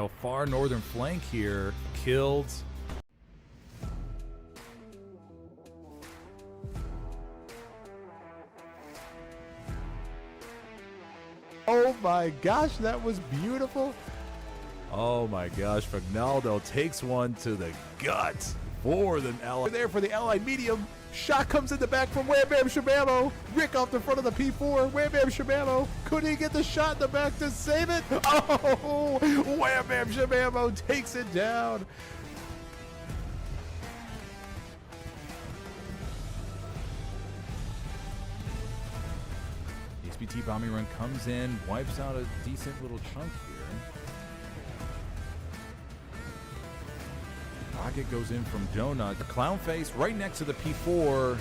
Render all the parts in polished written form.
a far northern flank here. Killed. Oh my gosh, that was beautiful. Oh my gosh, Fagnaldo takes one to the gut for the Allied. There for the Allied medium. Shot comes in the back from Wham Bam Shabamo. Rick off the front of the P4. Wham Bam Shabamo. Could he get the shot in the back to save it? Oh, Wham Bam Shabamo takes it down. ESPT bombing run comes in, wipes out a decent little chunk here. Rocket goes in from Donut. The Clownface right next to the P4,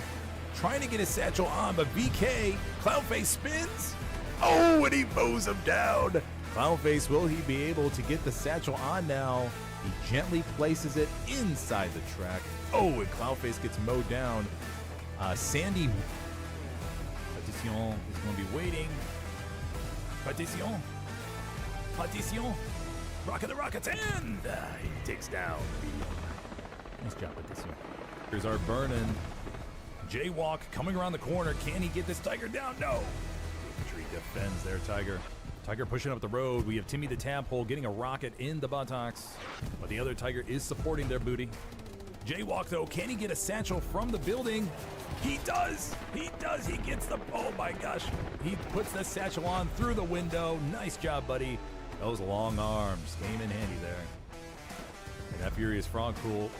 trying to get his satchel on, but VK, Clownface spins. Oh, and he mows him down. Clownface, will he be able to get the satchel on now? He gently places it inside the track. Oh, and Clownface gets mowed down. Sandy Partition is going to be waiting. Partition. Rocket the Rockets, and he takes down. Nice job, Partition. Here's our Vernon. Jaywalk coming around the corner. Can he get this Tiger down? No. Infantry defends there, Tiger. Tiger pushing up the road. We have Timmy the Tadpole getting a rocket in the buttocks, but the other Tiger is supporting their booty. Jaywalk, though, can he get a satchel from the building? He does. He does. He gets the, oh my gosh. He puts the satchel on through the window. Nice job, buddy. Those long arms came in handy there. And that Furious Frog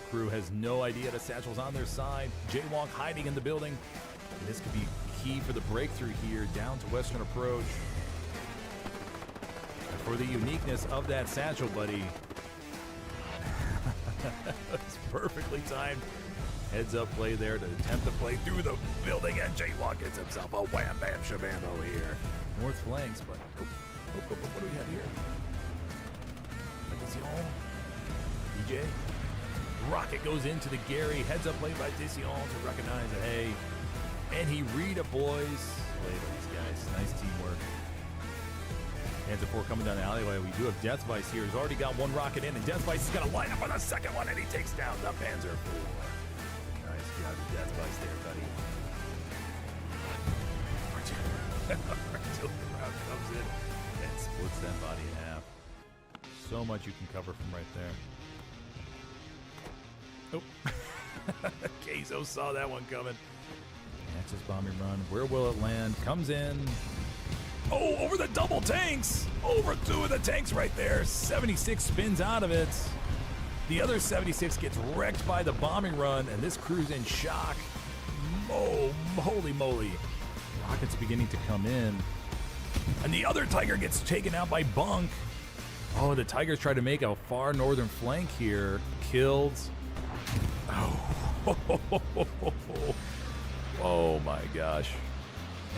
crew has no idea the satchel's on their side. Jaywalk hiding in the building. And this could be key for the breakthrough here down to Western Approach. And for the uniqueness of that satchel, buddy. It's perfectly timed. Heads up play there to attempt to play through the building, and Jaywalk gets himself a wham bam shabambo here. North flanks, but what do we have here? DJ. Rocket goes into the Gary. Heads up play by Dision to recognize it. Hey, and he redeploys. Later, these guys. Nice teamwork. Panzer 4 coming down the alleyway. We do have Death Vice here. He's already got one rocket in, and Death Vice is going to line up on the second one, and he takes down the Panzer 4. Nice job, Death Vice there, buddy. Artillery round comes in and splits that body in half. So much you can cover from right there. Oh. Keizo saw that one coming. Axis bombing run. Where will it land? Comes in. Oh, over the double tanks. Over two of the tanks right there. 76 spins out of it. The other 76 gets wrecked by the bombing run, and this crew's in shock. Oh, holy moly. Rockets beginning to come in. And the other Tiger gets taken out by Bunk. Oh, the Tigers try to make a far northern flank here. Killed. Oh, oh my gosh.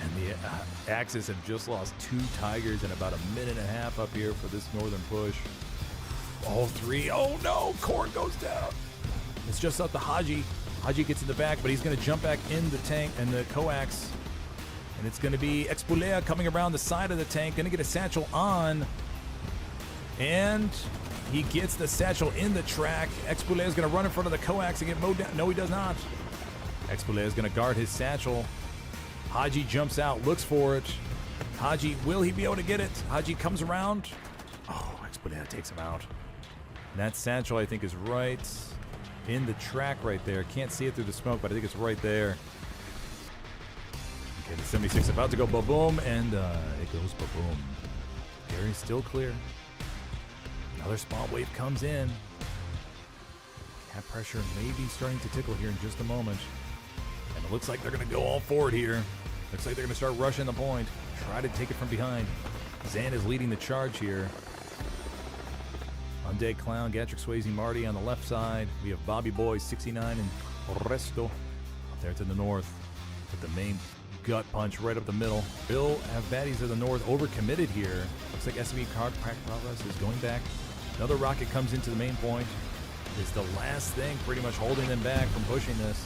And the Axis have just lost 2 Tigers in about a minute and a half up here for this northern push. All 3. Oh no, Korn goes down. It's just up to Haji. Haji gets in the back, but he's going to jump back in the tank and the coax. And it's going to be Expulea coming around the side of the tank, going to get a satchel on. And he gets the satchel in the track. Expulea is going to run in front of the coax and get mowed down. No, he does not. Expulea is going to guard his satchel. Haji jumps out, looks for it. Haji, will he be able to get it? Haji comes around. Oh, Expulea takes him out. And that satchel, I think, is right in the track right there. Can't see it through the smoke, but I think it's right there. Okay, the 76 about to go ba-boom, and it goes ba-boom. Gary's still clear. Another spawn wave comes in. Cap pressure may be starting to tickle here in just a moment. And it looks like they're going to go all forward here. Looks like they're going to start rushing the point. Try to take it from behind. Zan is leading the charge here. Undead Clown, Gatrick Swayze Marty on the left side. We have Bobby Boy, 69, and Resto up there to the north. With the main gut punch right up the middle. Bill have baddies to the north, overcommitted here. Looks like SME card crack progress is going back. Another rocket comes into the main point. It's the last thing pretty much holding them back from pushing this.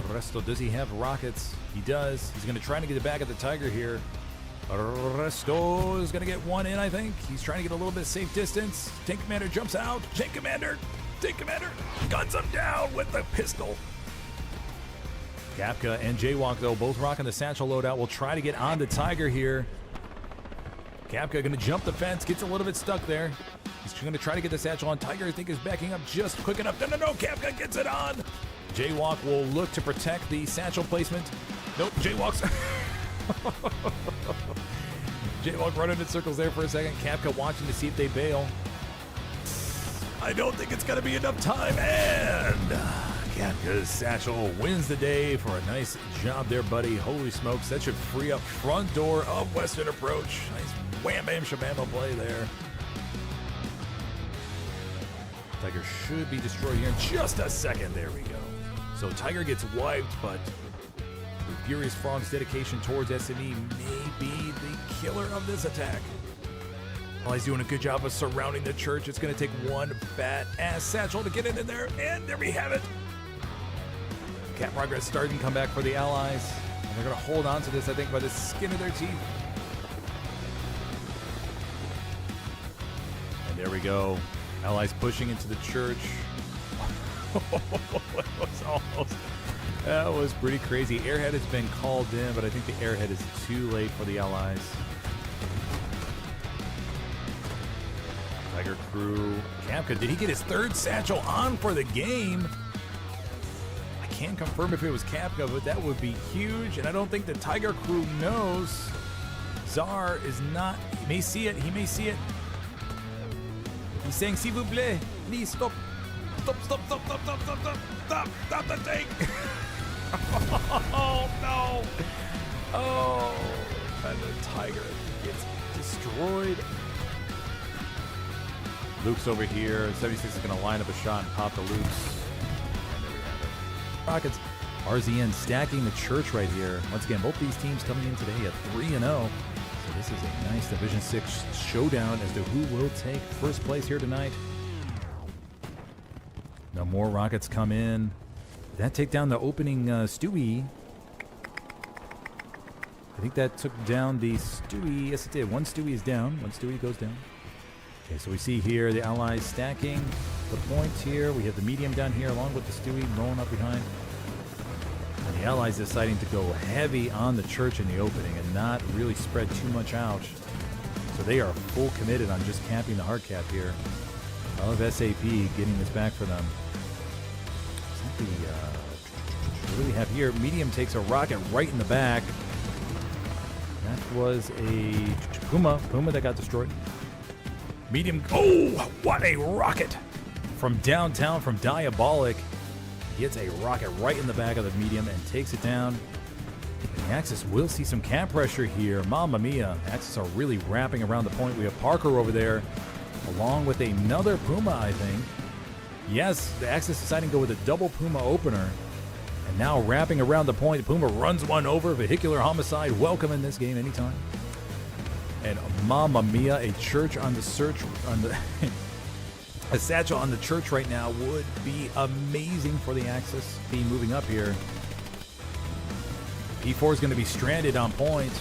Resto, does he have rockets? He does. He's going to try to get it back at the Tiger here. Resto is going to get one in, I think. He's trying to get a little bit of safe distance. Tank Commander jumps out. Tank Commander guns him down with the pistol. Kapka and Jaywalk, though, both rocking the satchel loadout. Will try to get on the Tiger here. Kapka going to jump the fence, gets a little bit stuck there. He's going to try to get the satchel on. Tiger, I think, is backing up just quick enough. No, Kapka gets it on. Jaywalk will look to protect the satchel placement. Nope, Jaywalk's... Jaywalk running in circles there for a second. Kapka watching to see if they bail. I don't think it's going to be enough time, and Kapka's satchel wins the day for a nice job there, buddy. Holy smokes, that should free up front door of Western Approach. Nice wham-bam shabambo play there. Tiger should be destroyed here in just a second. There we go. So Tiger gets wiped, but Furious Frog's dedication towards SME may be the killer of this attack. Well, he's doing a good job of surrounding the church. It's going to take one fat-ass satchel to get it in there, and there we have it. Cap progress starting to come back for the Allies. And they're going to hold on to this, I think, by the skin of their teeth. And there we go. Allies pushing into the church. That was pretty crazy. Airhead has been called in, but I think the airhead is too late for the Allies. Tiger Crew. Kapka, did he get his third satchel on for the game? I can't confirm if it was Kapka, but that would be huge, and I don't think the Tiger Crew knows. Czar is not... He may see it. He's saying, s'il vous plaît, please stop. Stop the tank. Oh, no. Oh, and the Tiger gets destroyed. Luke's over here. 76 is going to line up a shot and pop the Lukes. And there we have it. Rockets, RZN stacking the church right here. Once again, both these teams coming in today at 3-0. So this is a nice Division 6 showdown as to who will take first place here tonight. Now more Rockets come in. That take down the opening Stewie. I think that took down the Stewie. Yes, it did. One Stewie is down. One Stewie goes down. Okay, so we see here the Allies stacking the points here. We have the medium down here along with the Stewie rolling up behind. And the Allies deciding to go heavy on the church in the opening and not really spread too much out. So they are full committed on just capping the hard cap here. Of SAP getting this back for them. Is that the, what do we have here? Medium takes a rocket right in the back. That was a Puma that got destroyed. Medium, oh, what a rocket! From downtown, from Diabolic. He hits a rocket right in the back of the medium and takes it down. And the Axis will see some cap pressure here. Mamma mia. Axis are really wrapping around the point. We have Parker over there, along with another Puma, I think. Yes, the Axis deciding to go with a double Puma opener. And now wrapping around the point, Puma runs one over. Vehicular homicide, welcome in this game anytime. And mamma mia, a church on the search, on the a satchel on the church right now would be amazing for the Axis. Team moving up here. P4 is going to be stranded on point.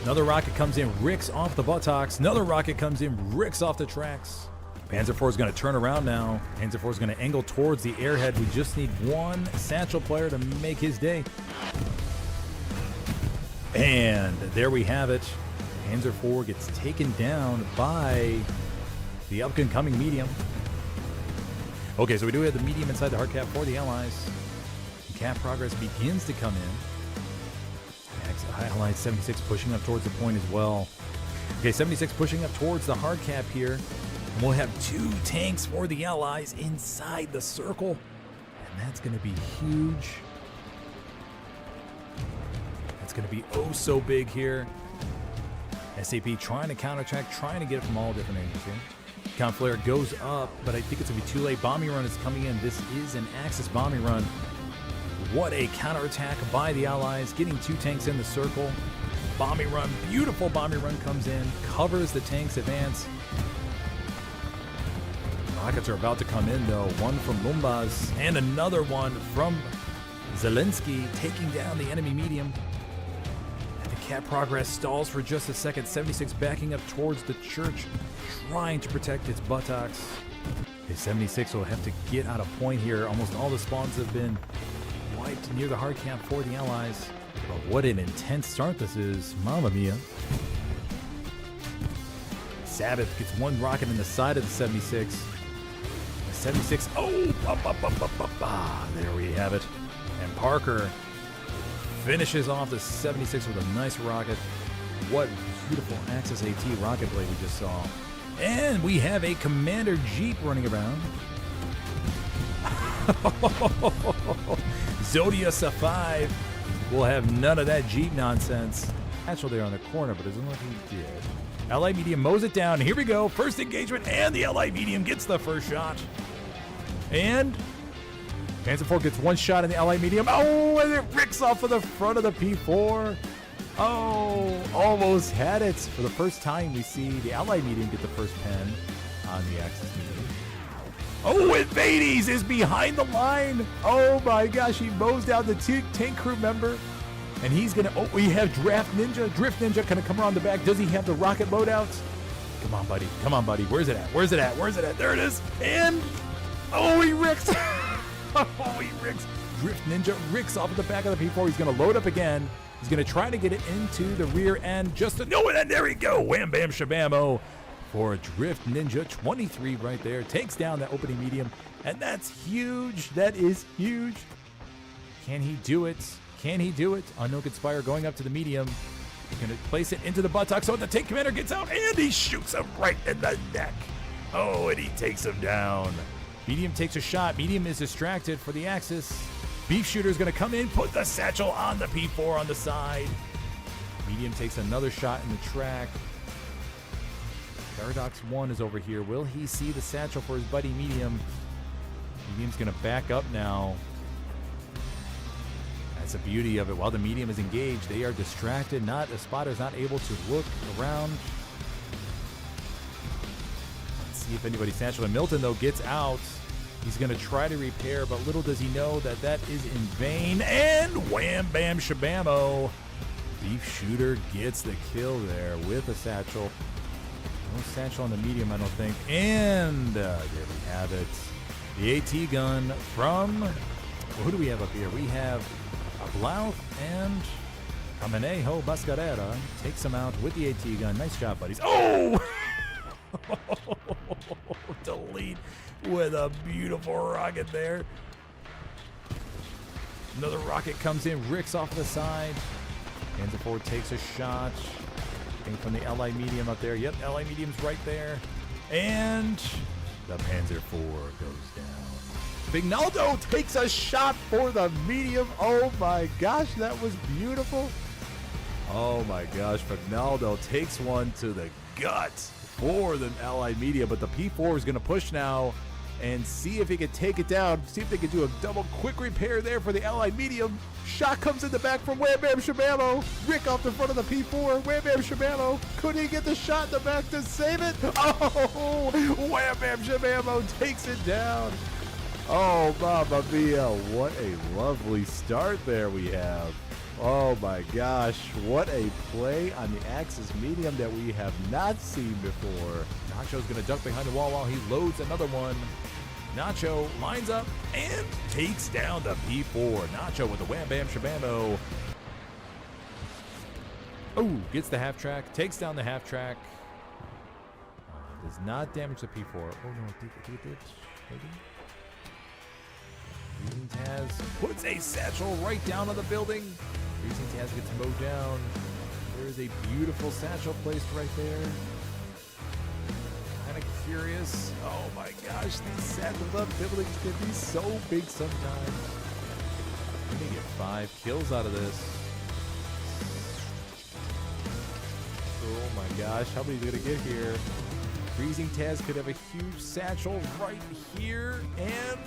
Another rocket comes in, ricks off the buttocks. Another rocket comes in, ricks off the tracks. Panzer IV is going to turn around now. Panzer IV is going to angle towards the airhead. We just need one satchel player to make his day. And there we have it. Panzer IV gets taken down by the up-and-coming medium. Okay, so we do have the medium inside the hard cap for the Allies. Cap progress begins to come in. Allied 76 pushing up towards the point as well. Okay, 76 pushing up towards the hard cap here. And we'll have two tanks for the Allies inside the circle. And that's going to be huge. That's going to be oh so big here. SAP trying to counterattack, trying to get it from all different angles here. Count flare goes up, but I think it's going to be too late. Bombing run is coming in. This is an Axis bombing run. What a counterattack by the Allies, getting two tanks in the circle. Bombing run, beautiful bombing run comes in, covers the tank's advance. Rockets are about to come in though. One from Lumbas and another one from Zelensky taking down the enemy medium. And the Cat progress stalls for just a second. 76 backing up towards the church, trying to protect its buttocks. His 76 will have to get out of point here. Almost all the spawns have been wiped near the hard camp for the Allies. But what an intense start this is. Mamma mia. Sabbath gets one rocket in the side of the 76. The 76, there we have it. And Parker finishes off the 76 with a nice rocket. What beautiful Axis AT rocket blade we just saw. And we have a Commander Jeep running around. Zodius a 5 will have none of that Jeep nonsense. Actually, there on the corner, but it doesn't look like he did. LA Medium mows it down. Here we go. First engagement, and the LA Medium gets the first shot. And Panzer IV gets one shot in the LA Medium. Oh, and it ricks off of the front of the P4. Oh, almost had it. For the first time, we see the Allied Medium get the first pen on the Axis Medium. Oh, and Vades is behind the line. Oh my gosh, he mows down the tank crew member. And he's gonna, oh, we have Drift Ninja gonna come around the back. Does he have the rocket loadouts? Come on, buddy. Come on, buddy. Where's it at? Where's it at? Where's it at? There it is. And, oh, he ricks. Oh, he ricks. Drift Ninja ricks off of the back of the P4. He's gonna load up again. He's going to try to get it into the rear end. Just to, no, and there we go. Wham, bam, shabamo for Drift Ninja. 23 right there. Takes down that opening medium. And that's huge. That is huge. Can he do it? Can he do it? Unknown Conspire going up to the medium. He's going to place it into the buttocks. So the tank commander gets out and he shoots him right in the neck. Oh, and he takes him down. Medium takes a shot. Medium is distracted for the Axis. Beef Shooter's going to come in, put the satchel on the P4 on the side. Medium takes another shot in the track. Paradox 1 is over here. Will he see the satchel for his buddy Medium? Medium's going to back up now. That's the beauty of it. While the Medium is engaged, they are distracted. The spotter's not able to look around. Let's see if anybody's satchel. And Milton, though, gets out. He's going to try to repair, but little does he know that that is in vain. And wham, bam, shabamo. Beef Shooter gets the kill there with a satchel. No satchel on the medium, I don't think. And there we have it. The AT gun from, well, who do we have up here? We have Blouth and Camanejo Bascarera. Takes him out with the AT gun. Nice job, buddies. Oh! Delete with a beautiful rocket there. Another rocket comes in, ricks off the side. Panzer IV takes a shot. Came from the LI medium up there. Yep, LI medium's right there. And the Panzer IV goes down. Vignaldo takes a shot for the medium. Oh my gosh, that was beautiful. Oh my gosh, Vignaldo takes one to the gut for the Allied Media, but the P4 is going to push now and see if he can take it down. See if they can do a double quick repair there for the Allied Medium. Shot comes in the back from Wham Bam Shabamo. Rick off the front of the P4. Wham Bam Shabamo. Could he get the shot in the back to save it? Oh, Wham Bam Shabamo takes it down. Oh, Mamma Mia. What a lovely start there we have. Oh my gosh, what a play on the Axis medium that we have not seen before. Nacho's gonna duck behind the wall while he loads another one. Nacho lines up and takes down the P4. Nacho with the wham bam shabamo. Oh, gets the half track, takes down the half track. Does not damage the P4. Oh no, it did. Maybe. Freezing Taz puts a satchel right down on the building. Freezing Taz gets mowed down. There is a beautiful satchel placed right there. Kind of curious. Oh my gosh, these satchels on buildings can be so big sometimes. We may get 5 kills out of this. Oh my gosh, how many are we gonna get here? Freezing Taz could have a huge satchel right here, and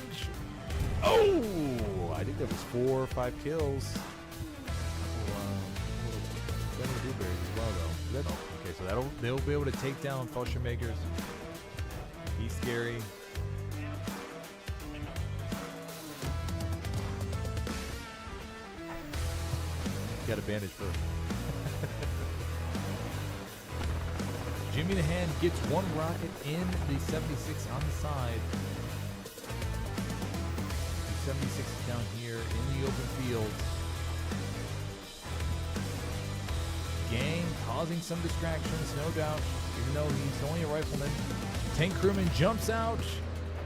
oh, I think that was 4 or 5 kills. Blueberries as well, though. Okay, so they'll be able to take down Fallschirmjägers. He's scary. Got a bandage for him. Give me the hand gets one rocket in the 76 on the side. The 76 is down here in the open field. Gang causing some distractions, no doubt, even though he's only a rifleman. Tank crewman jumps out.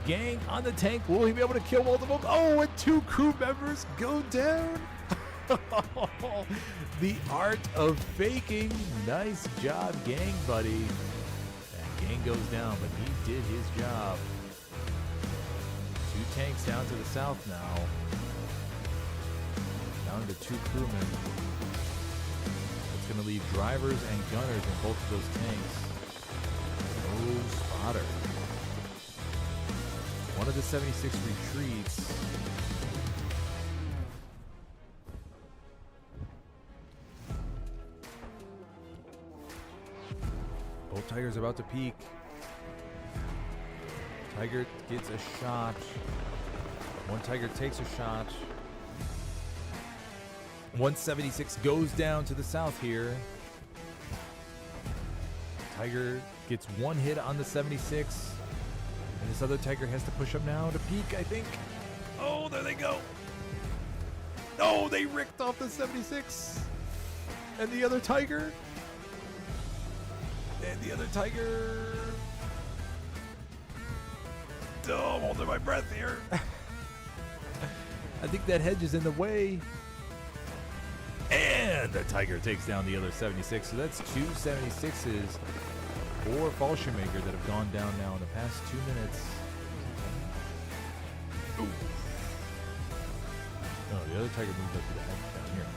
Gang on the tank. Will he be able to kill both of them? Oh, and 2 crew members go down. The art of faking. Nice job, gang buddy. And gang goes down, but he did his job. 2 tanks down to the south now. Down to 2 crewmen. It's going to leave drivers and gunners in both of those tanks. No spotter. One of the 76 retreats. Both Tigers about to peak. Tiger gets a shot. One Tiger takes a shot. 176 goes down to the south here. Tiger gets one hit on the 76. And this other Tiger has to push up now to peak, I think. Oh, there they go. Oh, they ricked off the 76. And the other Tiger. And the other Tiger. Oh, I'm holding my breath here. I think that hedge is in the way. And the Tiger takes down the other 76. So that's 2 76s for Fallschirmjäger that have gone down now in the past 2 minutes. Ooh. Oh, the other Tiger moved up to the hedge down here.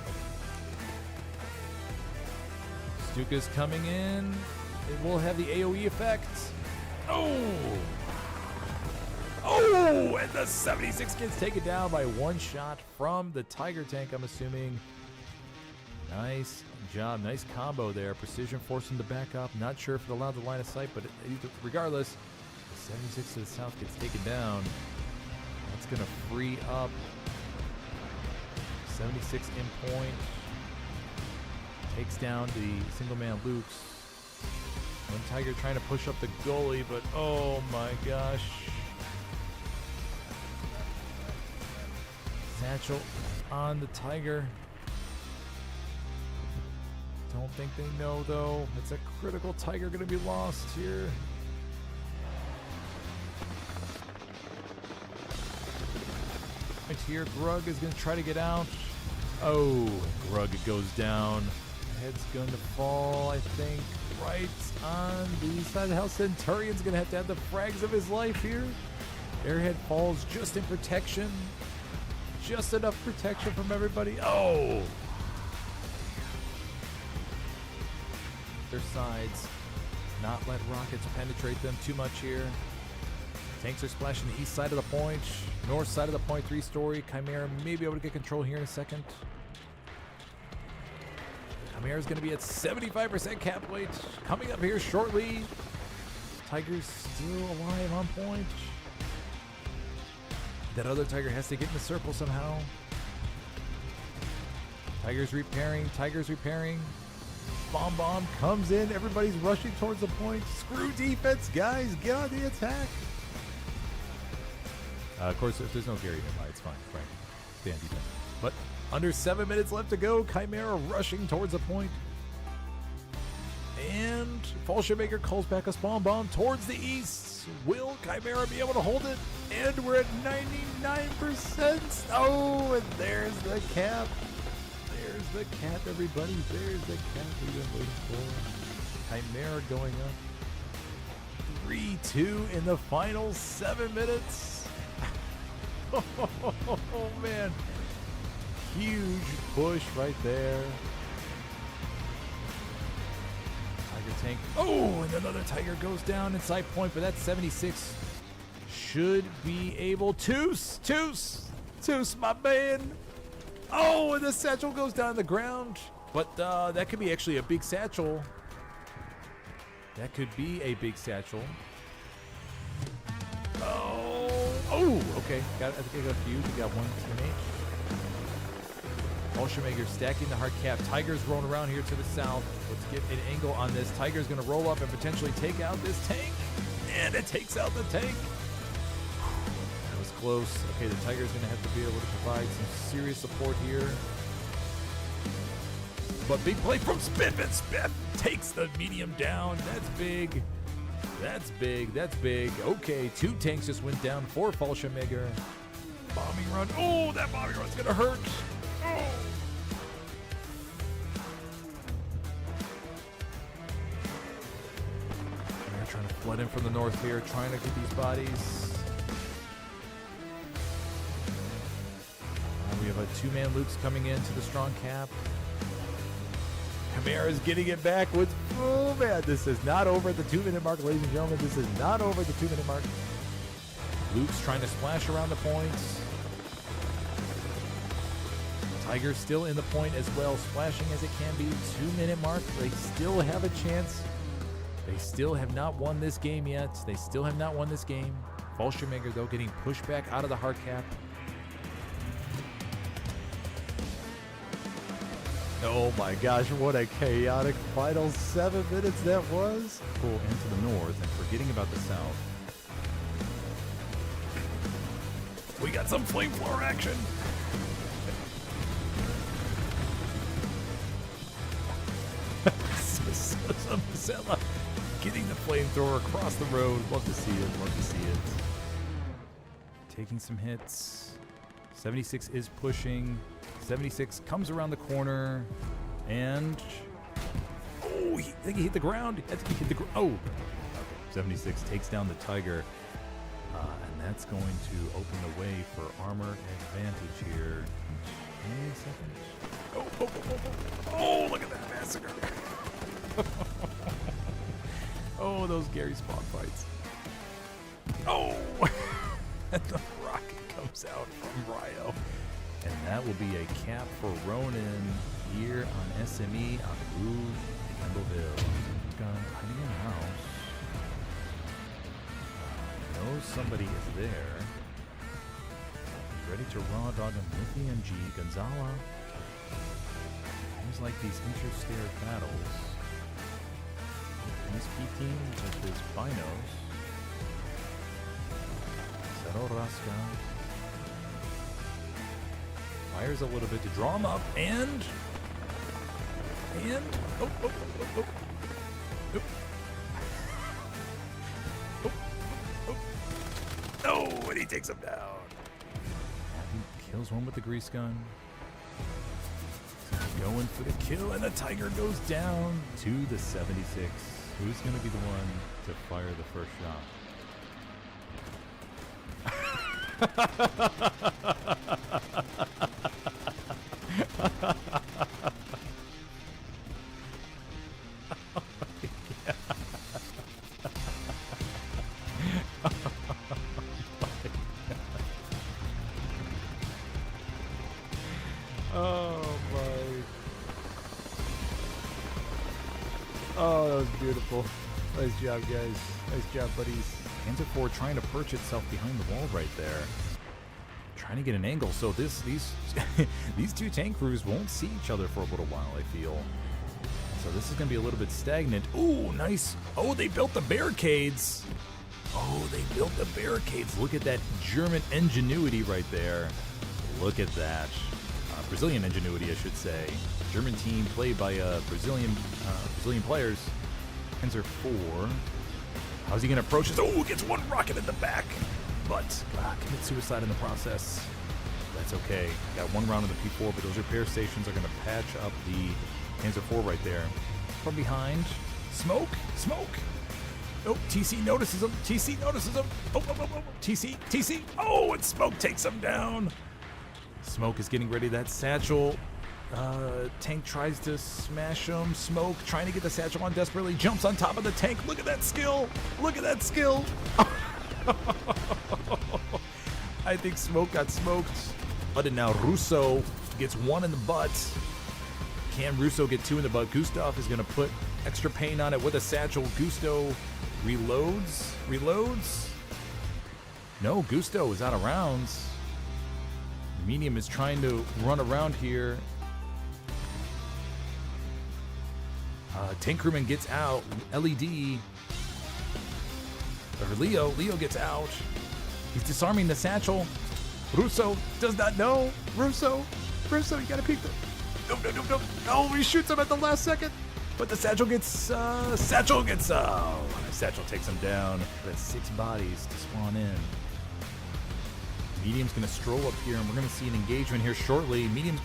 Stuka's coming in. It will have the AoE effect. Oh! Oh! And the 76 gets taken down by one shot from the Tiger tank, I'm assuming. Nice job. Nice combo there. Precision forcing the back up. Not sure if it allowed the line of sight, but regardless, the 76 to the south gets taken down. That's going to free up 76 in point. Takes down the single man Lukes. One Tiger trying to push up the goalie, but oh my gosh. Satchel on the Tiger. Don't think they know though. It's a critical Tiger going to be lost here. Right here, Grug is going to try to get out. Oh, Grug goes down. Head's going to fall, I think, right on the side of the house. Centurion's going to have the frags of his life here. Airhead falls just in protection. Just enough protection from everybody. Oh! Their sides. Not let rockets penetrate them too much here. Tanks are splashing the east side of the point. North side of the point, 3-story. Chimera may be able to get control here in a second. Chimera's going to be at 75% cap weight. Coming up here shortly. Tiger's still alive on point. That other Tiger has to get in the circle somehow. Tiger's repairing. Tiger's repairing. Bomb comes in. Everybody's rushing towards the point. Screw defense, guys. Get on the attack. Of course, if there's no Gary nearby, it's fine. Right. Stay on defense. But under 7 minutes left to go. Chimera rushing towards the point. And Fallschirmjäger calls back a spawn bomb towards the east. Will Chimera be able to hold it? And we're at 99%. Oh, and there's the cap. There's the cap, everybody. There's the cap we've been waiting for. Chimera going up. 3-2 in the final 7 minutes. Oh, man. Huge push right there. Tiger tank. Oh, and another Tiger goes down inside point, but that 76 should be able to. Toos, my man. Oh, and the satchel goes down the ground. But that could be actually a big satchel. That could be a big satchel. Oh, okay. I think I got a fuse. We got one teammate. Fallschirmjäger stacking the hard cap. Tiger's rolling around here to the south. Let's get an angle on this. Tiger's going to roll up and potentially take out this tank. And it takes out the tank. That was close. Okay, the Tiger's going to have to be able to provide some serious support here. But big play from Spiff, and Spiff takes the medium down. That's big. That's big. That's big. Okay, 2 tanks just went down for Fallschirmjäger. Bombing run. Oh, that bombing run's going to hurt. Oh. They're trying to flood in from the north here, trying to get these bodies. We have a 2-man Luke's coming into the strong cap. Kamara's getting it back with, oh man, this is not over at the 2-minute mark, ladies and gentlemen. This is not over at the 2-minute mark. Luke's trying to splash around the points. Tiger's still in the point as well, splashing as it can be. 2-minute mark, they still have a chance. They still have not won this game yet. They still have not won this game. Fallschirmjäger, though, getting pushed back out of the hard cap. Oh my gosh, what a chaotic final 7 minutes that was. Pull into the north and forgetting about the south. We got some flamethrower action. Some Zella getting the flamethrower across the road. Love to see it. Love to see it. Taking some hits. 76 is pushing. 76 comes around the corner, and oh, I think he hit the ground. I think he hit the ground. Oh, okay. 76 takes down the Tiger, and that's going to open the way for armor advantage here. Any second. Oh, look at that massacre. Oh, those Gary Spawn fights. Oh, and the rocket comes out from Ryo. And that will be a cap for Ronin here on SME on Blue Campbellville. Hiding in the house. Knows somebody is there. Ready to raw dog him with the MG. Gonzala. Seems like these interstair battles. NSP team versus Binos. Zero Raska. Fires a little bit to draw him up, and oh, and he takes him down. He kills one with the grease gun. Going for the kill, and the Tiger goes down to the 76. Who's going to be the one to fire the first shot? Oh, that was beautiful. Nice job, guys. Nice job, buddies. Panzer IV trying to perch itself behind the wall right there. Trying to get an angle. So these these two tank crews won't see each other for a little while, I feel. So this is going to be a little bit stagnant. Ooh, nice. Oh, they built the barricades. Oh, they built the barricades. Look at that German ingenuity right there. Look at that. Brazilian ingenuity, I should say. German team played by Brazilian players. Panzer IV. How's he going to approach this? Oh, gets one rocket in the back. But commit suicide in the process. That's okay. Got one round of the P4, but those repair stations are going to patch up the Panzer IV right there. From behind. Smoke. Smoke. Oh, TC notices him. TC notices him. Oh. TC. Oh, and Smoke takes him down. Smoke is getting ready. That satchel. Tank tries to smash him. Smoke trying to get the satchel on desperately. Jumps on top of the tank. Look at that skill. Look at that skill. I think Smoke got smoked. But now Russo gets one in the butt. Can Russo get two in the butt? Gustav is going to put extra pain on it with a satchel. Gusto reloads. No, Gusto is out of rounds. Medium is trying to run around here. Tank Crewman gets out. LED. Or Leo gets out. He's disarming the satchel. Russo does not know. Russo, you gotta peek the... No, he shoots him at the last second. But the satchel gets, Satchel takes him down. That's 6 bodies to spawn in. Medium's gonna stroll up here, and we're gonna see an engagement here shortly. Medium's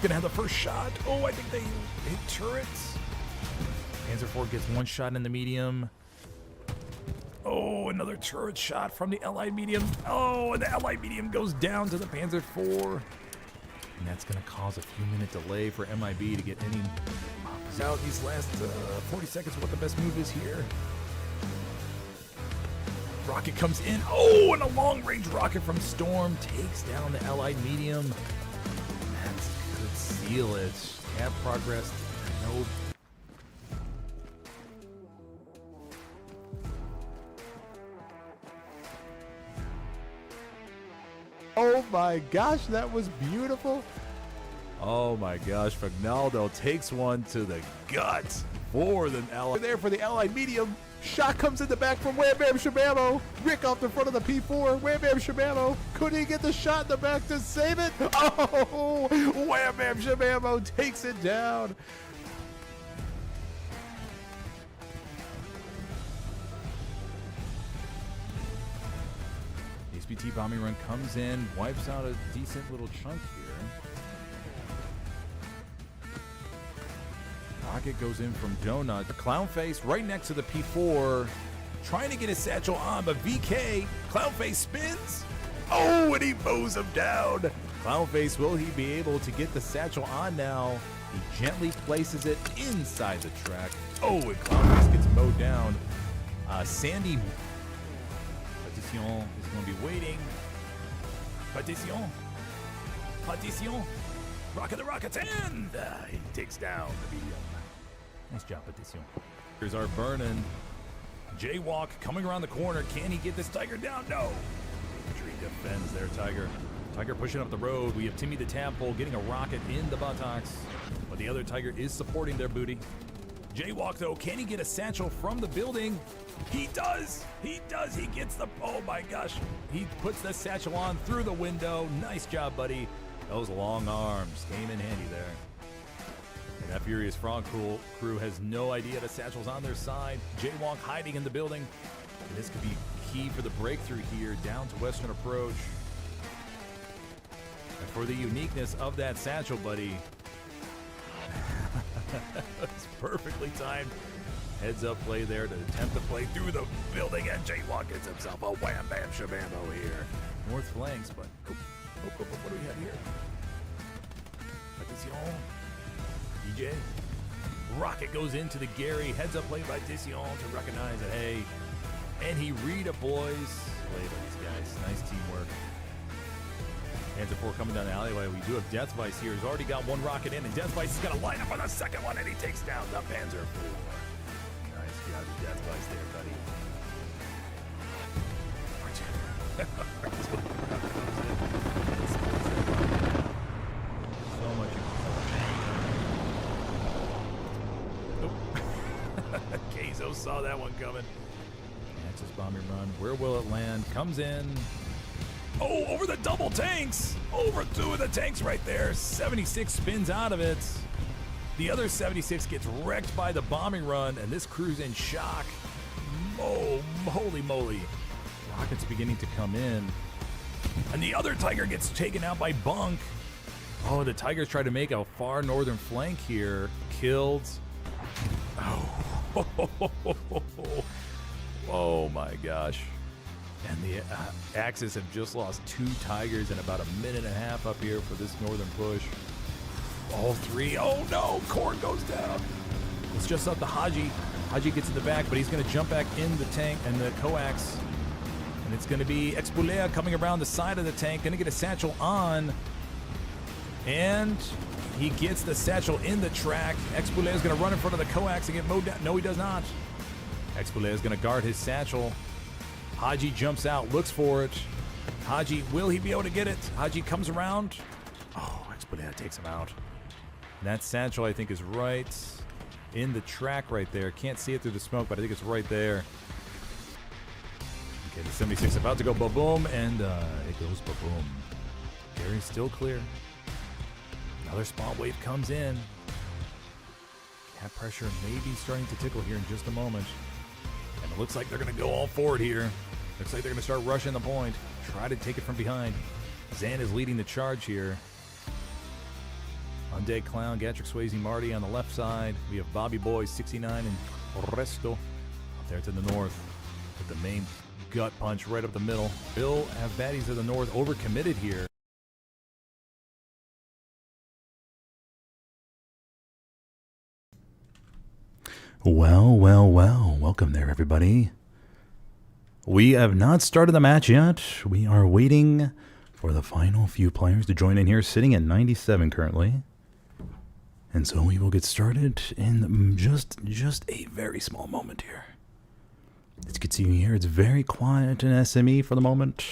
gonna have the first shot. Oh, I think they hit turrets. Panzer IV gets 1 shot in the medium. Oh, another turret shot from the Allied medium. Oh, and the Allied medium goes down to the Panzer IV. And that's going to cause a few minute delay for MIB to get any pops out these last 40 seconds. What the best move is here. Rocket comes in. Oh, and a long range rocket from Storm takes down the Allied medium. That's a good seal. It's have progress. No. Oh my gosh, that was beautiful. Oh my gosh, Fagnaldo takes one to the gut for the Allied. There for the Allied medium. Shot comes in the back from Wham Bam Shabamo. Rick off the front of the P4. Wham Bam Shabamo. Couldn't he get the shot in the back to save it? Oh, Wham Bam Shabamo takes it down. ESPT bombing run comes in, wipes out a decent little chunk here. Rocket goes in from Donut. The Clownface right next to the P4, trying to get his satchel on, but VK, Clownface spins. Oh, and he mows him down. Clownface, will he be able to get the satchel on now? He gently places it inside the track. Oh, and Clownface gets mowed down. Sandy is going to be waiting. Partition. Rocket the Rockets, and he takes down the medium. Nice job, Partition. Here's our Vernon. Jaywalk coming around the corner. Can he get this Tiger down? No. Tree defends there, Tiger. Tiger pushing up the road. We have Timmy the Tadpole getting a rocket in the buttocks, but the other Tiger is supporting their booty. Jaywalk, though, can he get a satchel from the building? He does. He gets the, oh my gosh. He puts the satchel on through the window. Nice job, buddy. Those long arms came in handy there. And that Furious Frog crew has no idea the satchel's on their side. Jaywalk hiding in the building. And this could be key for the breakthrough here down to Western Approach. And for the uniqueness of that satchel, buddy, it's perfectly timed. Heads up play there to attempt to play through the building, and Jaywalk gets himself a wham bam shabambo here. North flanks, but what do we have here? Partition. DJ. Rocket goes into the Gary. Heads up play by Partition to recognize that, hey, and he redeploys. Play by these guys. Nice teamwork. Panzer IV coming down the alleyway. We do have Death Vice here. He's already got 1 rocket in, and Death Vice is going to line up on the second one, and he takes down the Panzer IV. Nice job, Death Vice there, buddy. So much. Nope. Keizo saw that one coming. That's his bombing run. Where will it land? Comes in. Oh, over the double tanks. Over 2 of the tanks right there. 76 spins out of it. The other 76 gets wrecked by the bombing run, and this crew's in shock. Oh, holy moly. Rockets beginning to come in. And the other Tiger gets taken out by Bunk. Oh, the Tigers try to make a far northern flank here. Killed. Oh, oh my gosh. And the Axis have just lost 2 Tigers in about a minute and a half up here for this northern push. All 3. Oh no, Korn goes down. It's just up to Haji. Haji gets in the back, but he's going to jump back in the tank and the coax. And it's going to be Expulea coming around the side of the tank, going to get a satchel on. And he gets the satchel in the track. Expulea is going to run in front of the coax and get mowed down. No, he does not. Expulea is going to guard his satchel. Haji jumps out, looks for it. Haji, will he be able to get it? Haji comes around. Oh, Expulea takes him out. That satchel, I think, is right in the track right there. Can't see it through the smoke, but I think it's right there. Okay, the 76 about to go ba-boom, and it goes ba-boom. Gary's still clear. Another spot wave comes in. Cap pressure may be starting to tickle here in just a moment. And it looks like they're going to go all forward here. Looks like they're going to start rushing the point. Try to take it from behind. Zan is leading the charge here. Undead Clown, Gatrick Swayze, Marty on the left side. We have Bobby Boy, 69, and Resto up there to the north with the main gut punch right up the middle. Bill have baddies to the north, overcommitted here. Well, welcome there, everybody. We have not started the match yet. We are waiting for the final few players to join in here, sitting at 97 currently. And so we will get started in just a very small moment here. As you can see here, it's very quiet in SME for the moment.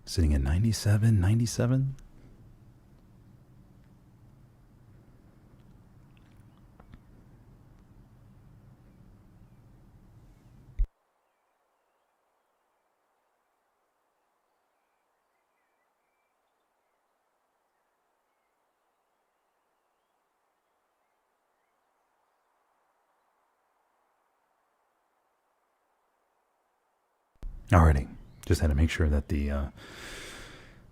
Sitting at 97. Alrighty, just had to make sure that the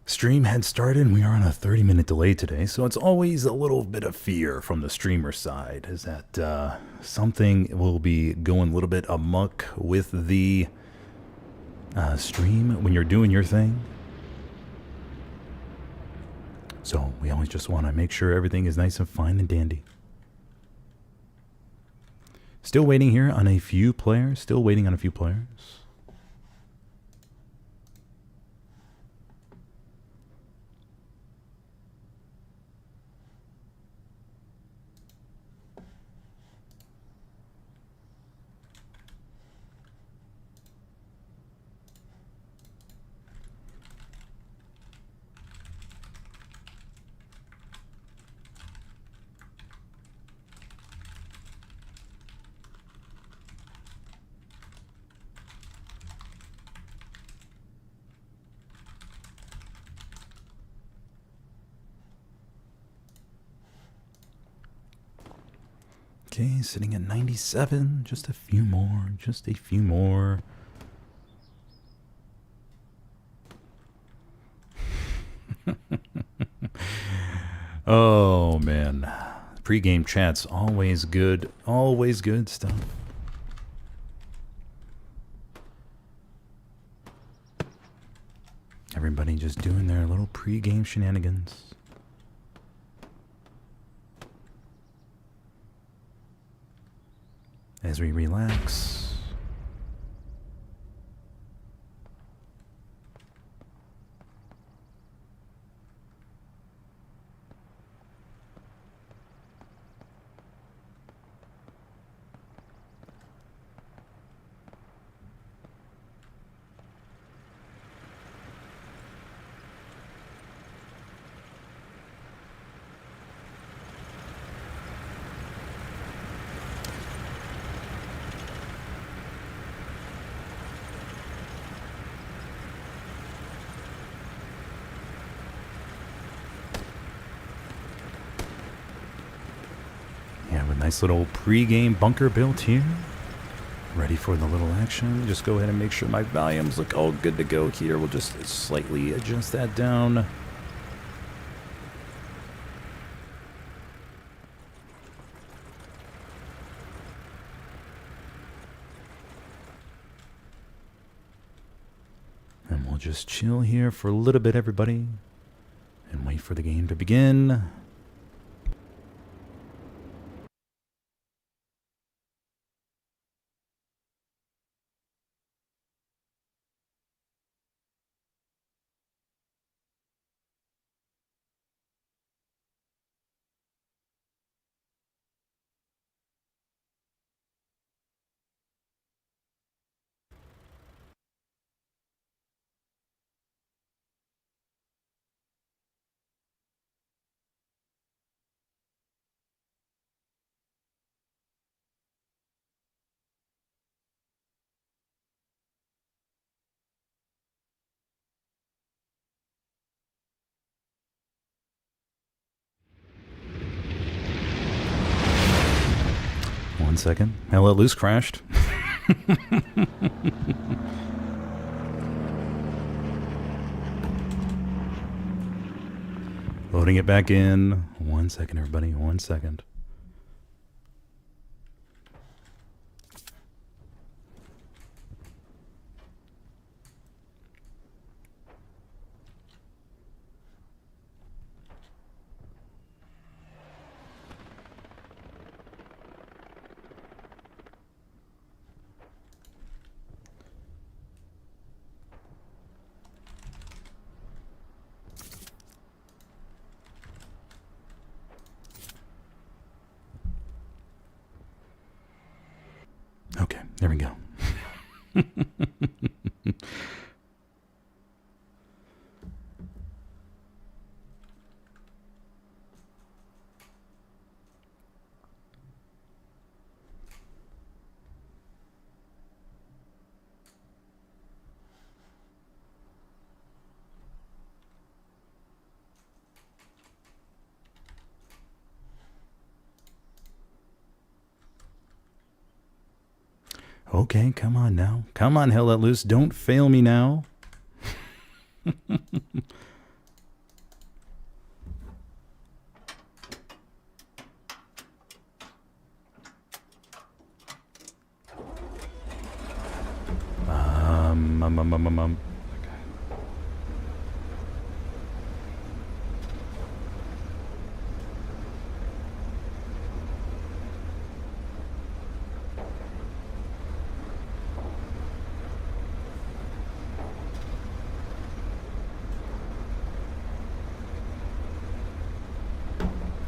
stream had started. We are on a 30-minute delay today, so it's always a little bit of fear from the streamer side, is that something will be going a little bit amok with the stream when you're doing your thing. So we always just want to make sure everything is nice and fine and dandy. Still waiting here on a few players. Okay, sitting at 97. Just a few more. Oh, man. Pre-game chat's always good. Always good stuff. Everybody just doing their little pre-game shenanigans. As we relax. Nice little pre-game bunker built here. Ready for the little action. Just go ahead and make sure my volumes look all good to go here. We'll just slightly adjust that down. And we'll just chill here for a little bit, everybody. And wait for the game to begin. second. Hell, Let Loose crashed. Loading it back in. 1 second, everybody. 1 second. Okay, there we go. Okay, come on now. Come on, Hell Let Loose. Don't fail me now.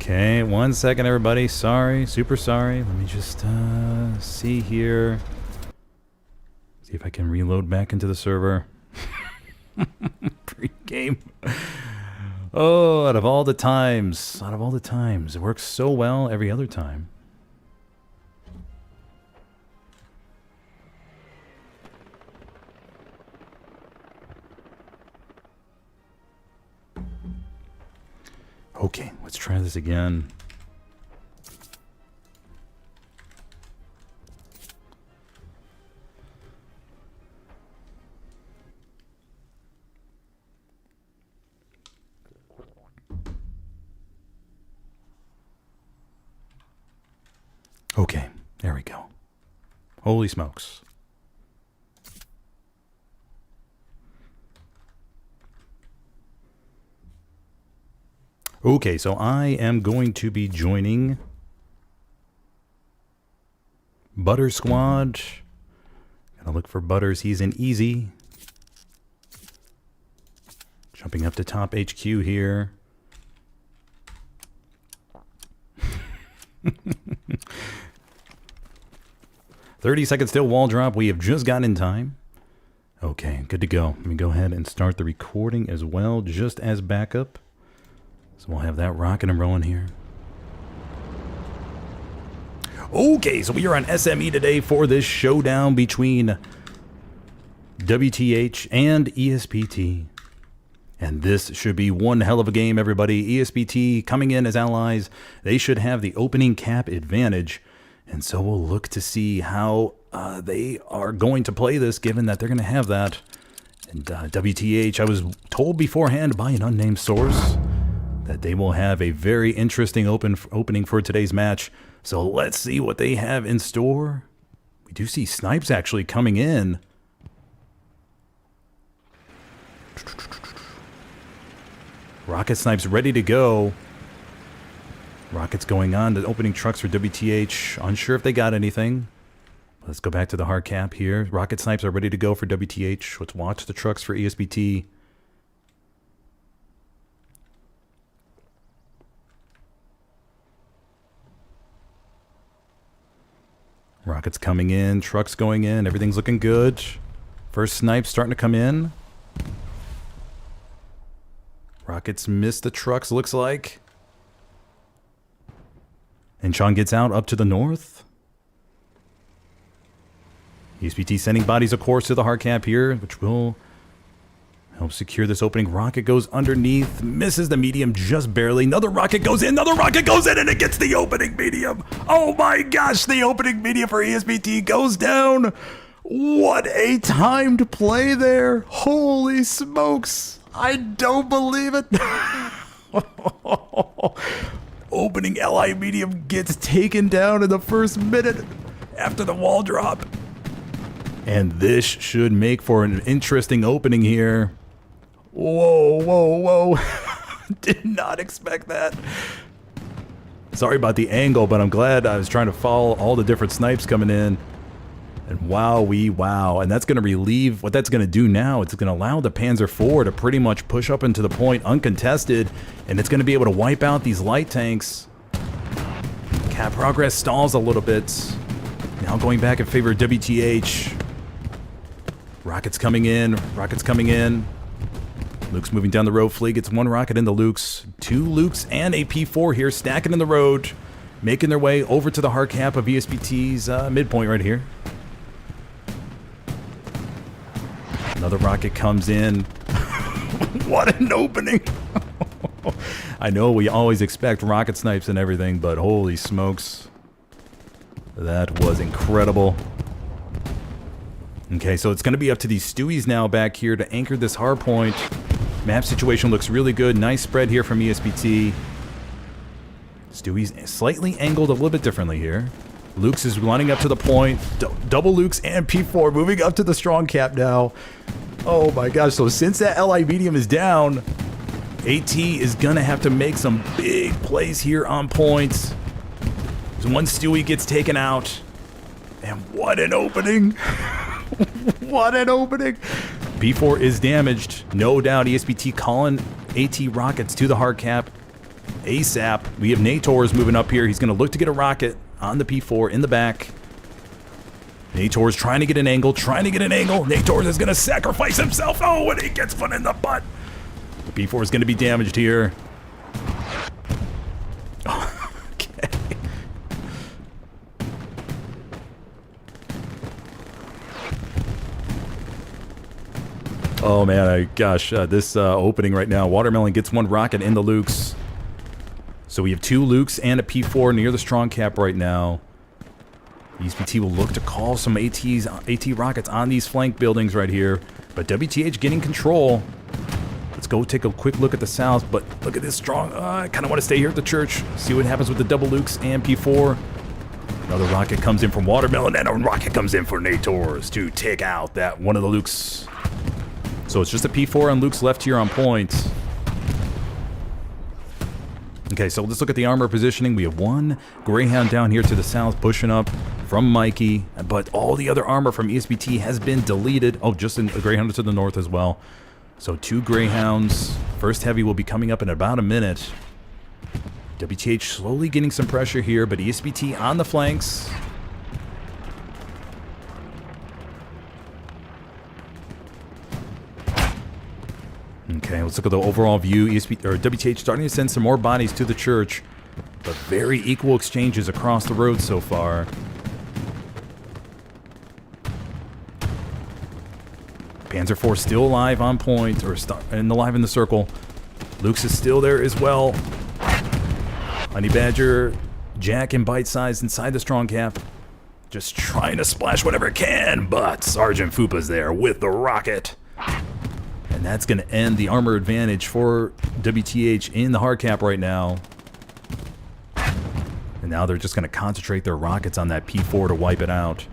Okay, 1 second, everybody. Sorry, super sorry. Let me just see here. See if I can reload back into the server. Pre-game. Oh, out of all the times, it works so well every other time. Okay, let's try this again. Okay, there we go. Holy smokes. Okay, so I am going to be joining Butter Squad. Gotta look for Butters. He's in easy. Jumping up to top HQ here. $30 seconds still wall drop. We have just gotten in time. Okay, good to go. Let me go ahead and start the recording as well, just as backup. So we'll have that rocking and rolling here. Okay, so we are on SME today for this showdown between WTH and ESPT. And this should be one hell of a game, everybody. ESPT coming in as allies. They should have the opening cap advantage. And so we'll look to see how they are going to play this, given that they're going to have that. And WTH, I was told beforehand by an unnamed source that they will have a very interesting opening for today's match. So let's see what they have in store. We do see snipes actually coming in. Rocket snipes ready to go. Rockets going on. The opening trucks for WTH. Unsure if they got anything. Let's go back to the hard cap here. Rocket snipes are ready to go for WTH. Let's watch the trucks for ESPT. Rockets coming in, trucks going in, everything's looking good. First snipe starting to come in. Rockets missed the trucks, looks like. And Sean gets out up to the north. ESPT sending bodies, of course, to the hard cap here, which will Help secure this opening. Rocket goes underneath, misses the medium just barely. Another rocket goes in, another rocket goes in, and it gets the opening medium. Oh my gosh, the opening medium for ESPT goes down. What a timed play there. Holy smokes. I don't believe it. Opening LI medium gets taken down in the first minute after the wall drop. And this should make for an interesting opening here. Whoa, whoa, whoa. Did not expect that. Sorry about the angle, but I'm glad. I was trying to follow all the different snipes coming in. And wow. And that's going to relieve, what that's going to do now, it's going to allow the Panzer IV to pretty much push up into the point uncontested. And it's going to be able to wipe out these light tanks. Cap progress stalls a little bit. Now going back in favor of WTH. Rockets coming in. Luke's moving down the road. Flea gets one rocket into Luke's. Two Luke's and a P4 here, stacking in the road, making their way over to the hard cap of ESPT's midpoint right here. Another rocket comes in. What an opening. I know we always expect rocket snipes and everything, but holy smokes. That was incredible. Okay, so it's going to be up to these Stewies now back here to anchor this hard point. Map situation looks really good. Nice spread here from ESPT. Stewie's slightly angled a little bit differently here. Luke's is running up to the point. Double Luke's and P4 moving up to the strong cap now. Oh my gosh, so since that LI medium is down, AT is going to have to make some big plays here on points. One Stewie gets taken out. And what an opening. What an opening. P4 is damaged. No doubt ESPT calling AT rockets to the hard cap ASAP. We have Nators moving up here. He's going to look to get a rocket on the P4 in the back. Nators trying to get an angle. Nators is going to sacrifice himself. Oh, and he gets one in the butt. The P4 is going to be damaged here. Okay. Oh man, gosh, this opening right now. Watermelon gets one rocket in the Lukes. So we have two Lukes and a P4 near the strong cap right now. ESPT will look to call some AT rockets on these flank buildings right here. But WTH getting control. Let's go take a quick look at the south. But look at this strong. I kind of want to stay here at the church. See what happens with the double Lukes and P4. Another rocket comes in from Watermelon. And a rocket comes in for Nators to take out that one of the Lukes. So it's just a P4 on Luke's left here on point. Okay, so let's look at the armor positioning. We have one Greyhound down here to the south pushing up from Mikey, but all the other armor from ESPT has been deleted. Oh, just a Greyhound to the north as well. So two Greyhounds. First heavy will be coming up in about a minute. WTH slowly getting some pressure here, but ESPT on the flanks. Okay, let's look at the overall view. WTH starting to send some more bodies to the church, but very equal exchanges across the road so far. Panzer IV still alive on point, and alive in the circle. Luke's is still there as well. Honey Badger, Jack and Bite Size inside the strong cap. Just trying to splash whatever it can, but Sergeant Fupa's there with the rocket. And that's going to end the armor advantage for WTH in the hard cap right now. And now they're just going to concentrate their rockets on that P4 to wipe it out.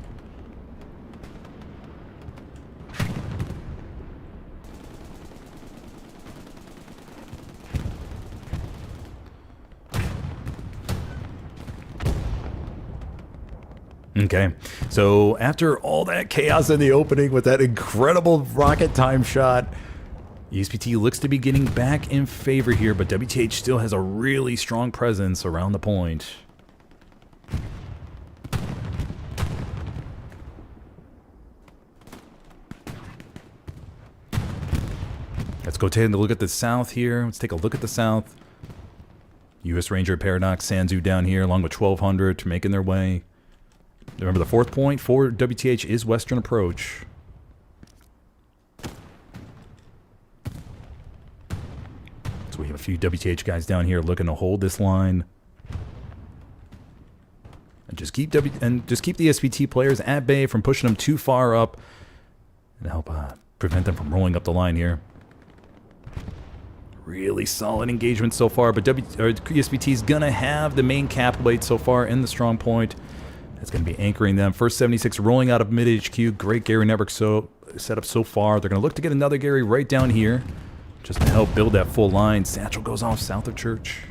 Okay, so after all that chaos in the opening with that incredible rocket time shot, ESPT looks to be getting back in favor here, but WTH still has a really strong presence around the point. Let's go take a look at the south here. Let's take a look at the south. U.S. Ranger Paradox, Sanzu down here, along with 1200, making their way. Remember, the fourth point for WTH is Western Approach. So we have a few WTH guys down here looking to hold this line. And just keep the ESPT players at bay from pushing them too far up and help prevent them from rolling up the line here. Really solid engagement so far, but ESPT is going to have the main cap weight so far in the strong point. That's going to be anchoring them. First 76 rolling out of mid HQ. Great Gary network setup so far. They're going to look to get another Gary right down here just to help build that full line. Satchel goes off south of church.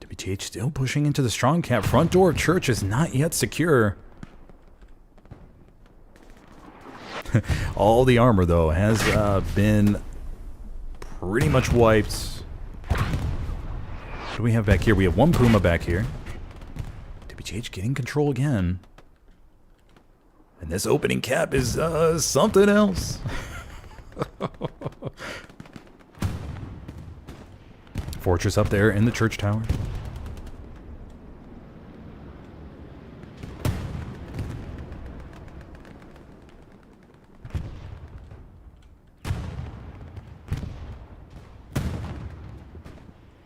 WTH still pushing into the strong cap. Front door of church is not yet secure. All the armor, though, has been pretty much wiped. What do we have back here? We have one Puma back here. WTH getting control again. And this opening cap is something else. Fortress up there in the church tower.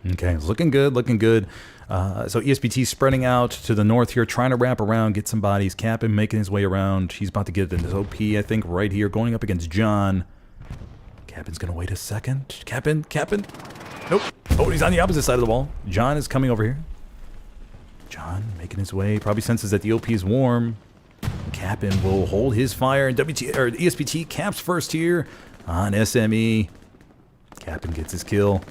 Okay, looking good, looking good. So ESPT spreading out to the north here, trying to wrap around, get some bodies. Cap'n making his way around. He's about to get into his OP, I think, right here, going up against John. Cap'n's going to wait a second. Cap'n. Nope. Oh, he's on the opposite side of the wall. John is coming over here. John making his way. Probably senses that the OP is warm. Cap'n will hold his fire. And ESPT caps first here on SME. Cap'n gets his kill.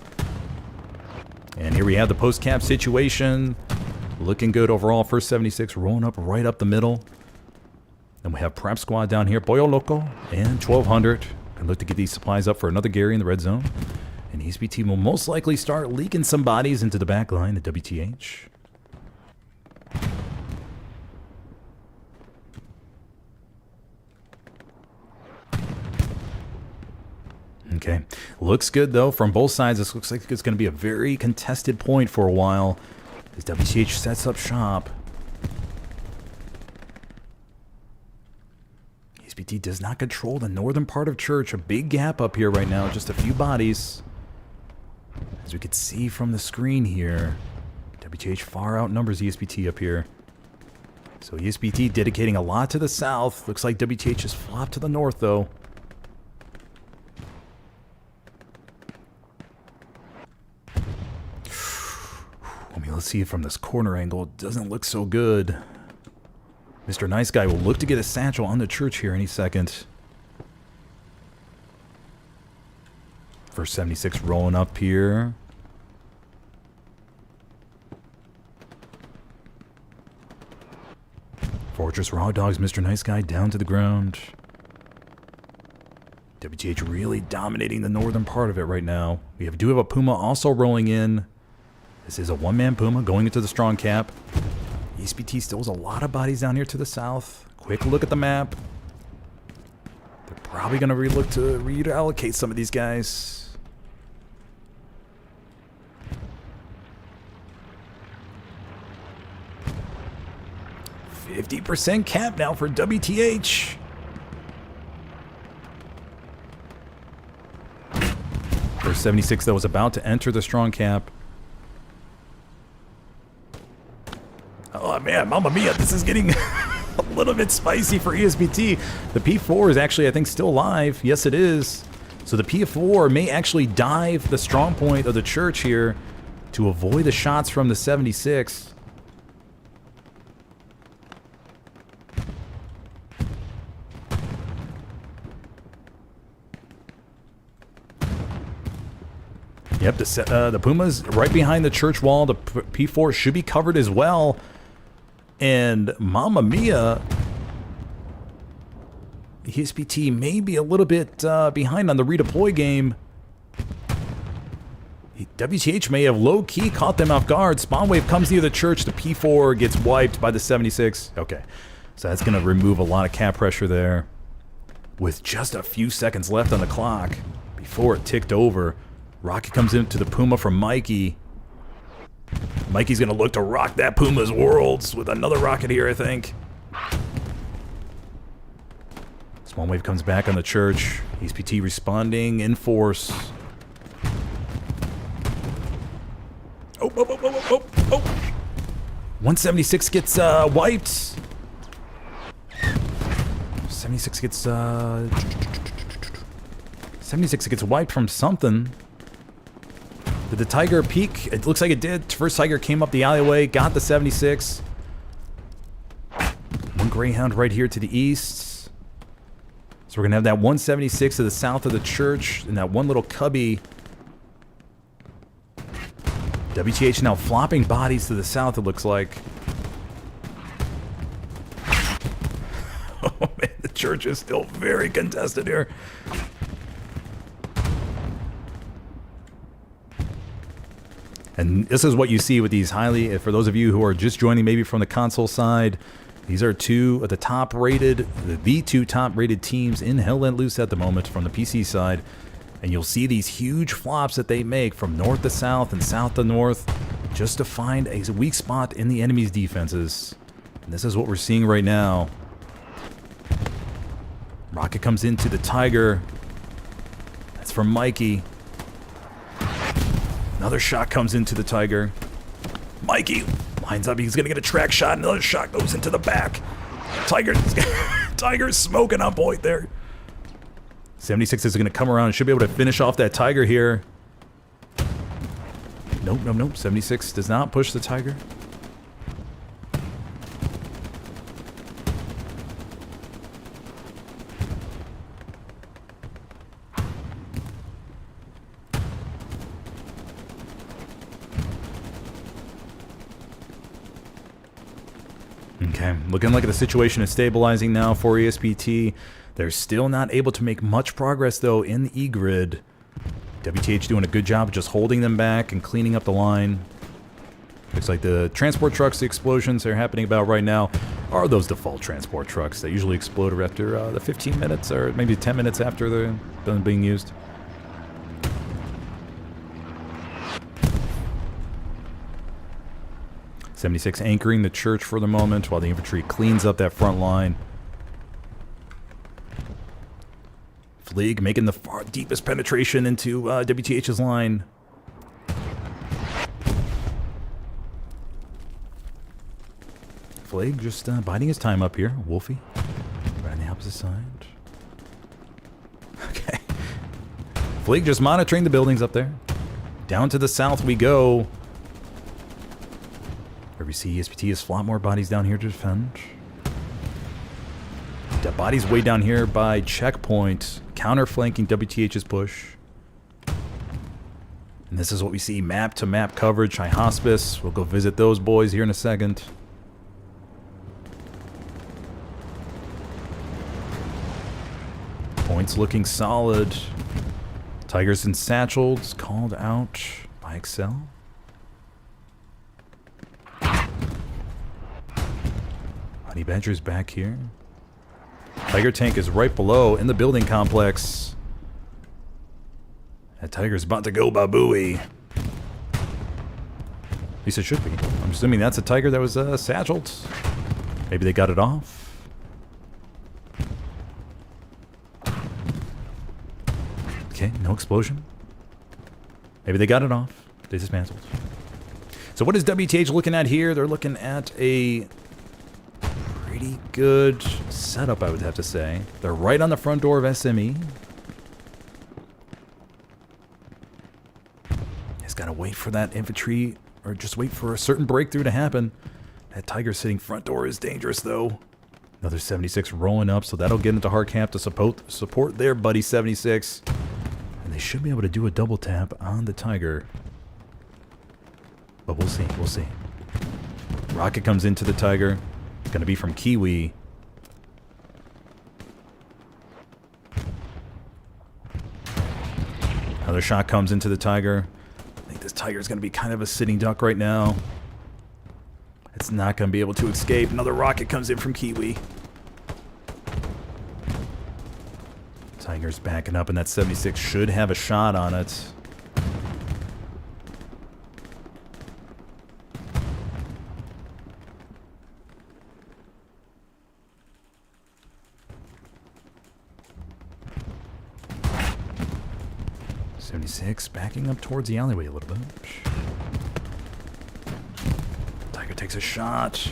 And here we have the post-cap situation. Looking good overall. First 76 rolling up right up the middle. Then we have Prep Squad down here. Boyo Loco and 1200. Can look to get these supplies up for another Gary in the red zone. And ESPT will most likely start leaking some bodies into the back line, the WTH. Okay, looks good though from both sides. This looks like it's going to be a very contested point for a while as WTH sets up shop. ESPT does not control the northern part of church. A big gap up here right now, just a few bodies. As we can see from the screen here, WTH far outnumbers ESPT up here. So ESPT dedicating a lot to the south. Looks like WTH has flopped to the north though. Let's see it from this corner angle. It doesn't look so good. Mr. Nice Guy will look to get a satchel on the church here any second. First 76 rolling up here. Fortress Raw Dogs, Mr. Nice Guy down to the ground. WTH really dominating the northern part of it right now. We do have a Puma also rolling in. This is a one-man Puma going into the strong cap. ESPT still has a lot of bodies down here to the south. Quick look at the map. They're probably going to look to reallocate some of these guys. %50 cap now for WTH. First 76 though was about to enter the strong cap. Oh man, Mamma Mia, this is getting a little bit spicy for ESPT. The P4 is actually, I think, still alive. Yes, it is. So the P4 may actually dive the strong point of the church here to avoid the shots from the 76. Yep, the Puma's right behind the church wall. The P4 should be covered as well. And Mamma Mia, ESPT may be a little bit behind on the redeploy game. WTH may have low-key caught them off guard. Spawn wave comes near the church. The P4 gets wiped by the 76. Okay, so that's going to remove a lot of cap pressure there. With just a few seconds left on the clock before it ticked over. Rocket comes into the Puma from Mikey. Mikey's going to look to rock that Puma's worlds with another rocket here, I think. Swan Wave comes back on the church. ESPT responding in force. Oh, oh, oh, oh, oh, oh. 176 gets wiped. 76 gets 76 gets wiped from something. Did the Tiger peek? It looks like it did. First Tiger came up the alleyway, got the 76. One Greyhound right here to the east. So we're gonna have that 176 to the south of the church, and that one little cubby. WTH now flopping bodies to the south, it looks like. Oh man, the church is still very contested here. And this is what you see with these highly, for those of you who are just joining maybe from the console side, these are two of the top rated, the two top rated teams in Hell Let Loose at the moment from the PC side. And you'll see these huge flops that they make from north to south and south to north just to find a weak spot in the enemy's defenses. And this is what we're seeing right now. Rocket comes into the Tiger. That's from Mikey. Another shot comes into the Tiger. Mikey lines up. He's going to get a track shot. Another shot goes into the back. Tiger's smoking on point there. 76 is going to come around and should be able to finish off that Tiger here. Nope, nope, nope. 76 does not push the Tiger. Okay, looking like the situation is stabilizing now for ESPT. They're still not able to make much progress, though, in the E-grid. WTH doing a good job of just holding them back and cleaning up the line. Looks like the transport trucks, the explosions are happening about right now, are those default transport trucks that usually explode after the 15 minutes or maybe 10 minutes after they're done being used. '76 anchoring the church for the moment while the infantry cleans up that front line. Fleeg making the far deepest penetration into WTH's line. Fleeg just biding his time up here. Wolfie right on the opposite side. Okay. Fleeg just monitoring the buildings up there. Down to the south we go. Where we see ESPT has a lot more bodies down here to defend. That body's way down here by checkpoint, counter-flanking WTH's push. And this is what we see, map-to-map coverage, High Hospice. We'll go visit those boys here in a second. Points looking solid. Tigers and Satchels called out by Excel. Honey Badger's back here. Tiger tank is right below in the building complex. That Tiger's about to go babooey. At least it should be. I'm assuming that's a Tiger that was satcheled. Maybe they got it off. Okay, no explosion. Maybe they got it off. They dismantled. So what is WTH looking at here? They're looking at a pretty good setup, I would have to say. They're right on the front door of SME. Just gotta wait for that infantry, or just wait for a certain breakthrough to happen. That Tiger sitting front door is dangerous, though. Another 76 rolling up, so that'll get into hard camp to support their buddy 76. And they should be able to do a double tap on the Tiger. But we'll see, we'll see. Rocket comes into the Tiger. It's going to be from Kiwi. Another shot comes into the Tiger. I think this Tiger is going to be kind of a sitting duck right now. It's not going to be able to escape. Another rocket comes in from Kiwi. Tiger's backing up, and that 76 should have a shot on it. 76 backing up towards the alleyway a little bit. Tiger takes a shot.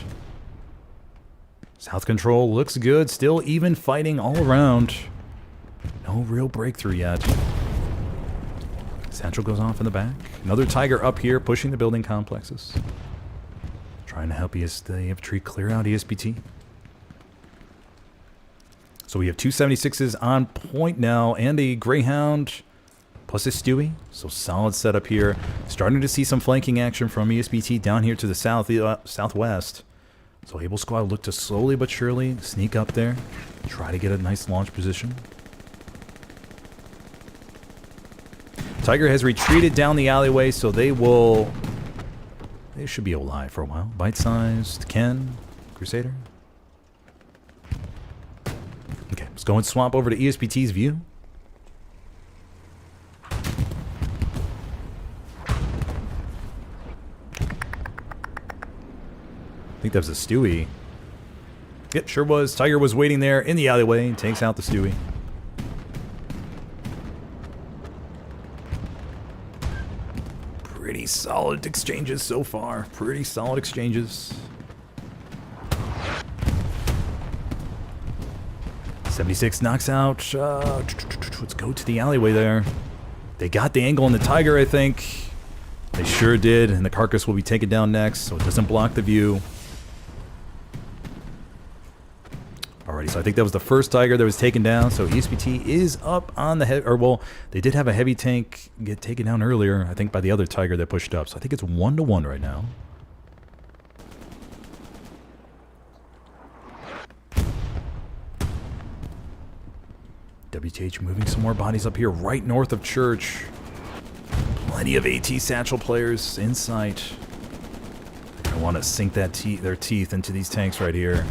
South control looks good. Still even fighting all around. No real breakthrough yet. Central goes off in the back. Another Tiger up here pushing the building complexes. Trying to help the infantry clear out ESPT. So we have 276s on point now and a Greyhound plus a Stewie. So solid setup here. Starting to see some flanking action from ESPT down here to the southwest. So Able Squad look to slowly but surely sneak up there. Try to get a nice launch position. Tiger has retreated down the alleyway, so they should be alive for a while. Bite-sized, Ken, Crusader. Okay, let's go and swap over to ESPT's view. I think that was a Stewie. Yep, sure was. Tiger was waiting there in the alleyway and takes out the Stewie. Pretty solid exchanges so far. Pretty solid exchanges. 76 knocks out. Let's go to the alleyway there. They got the angle on the Tiger, I think. They sure did, and the carcass will be taken down next, so it doesn't block the view. Alrighty, so I think that was the first Tiger that was taken down. So ESPT is up on the head, or well, they did have a heavy tank get taken down earlier, I think by the other Tiger that pushed up. So I think it's 1-1 right now. WTH moving some more bodies up here right north of Church. Plenty of AT Satchel players in sight. I want to sink that their teeth into these tanks right here.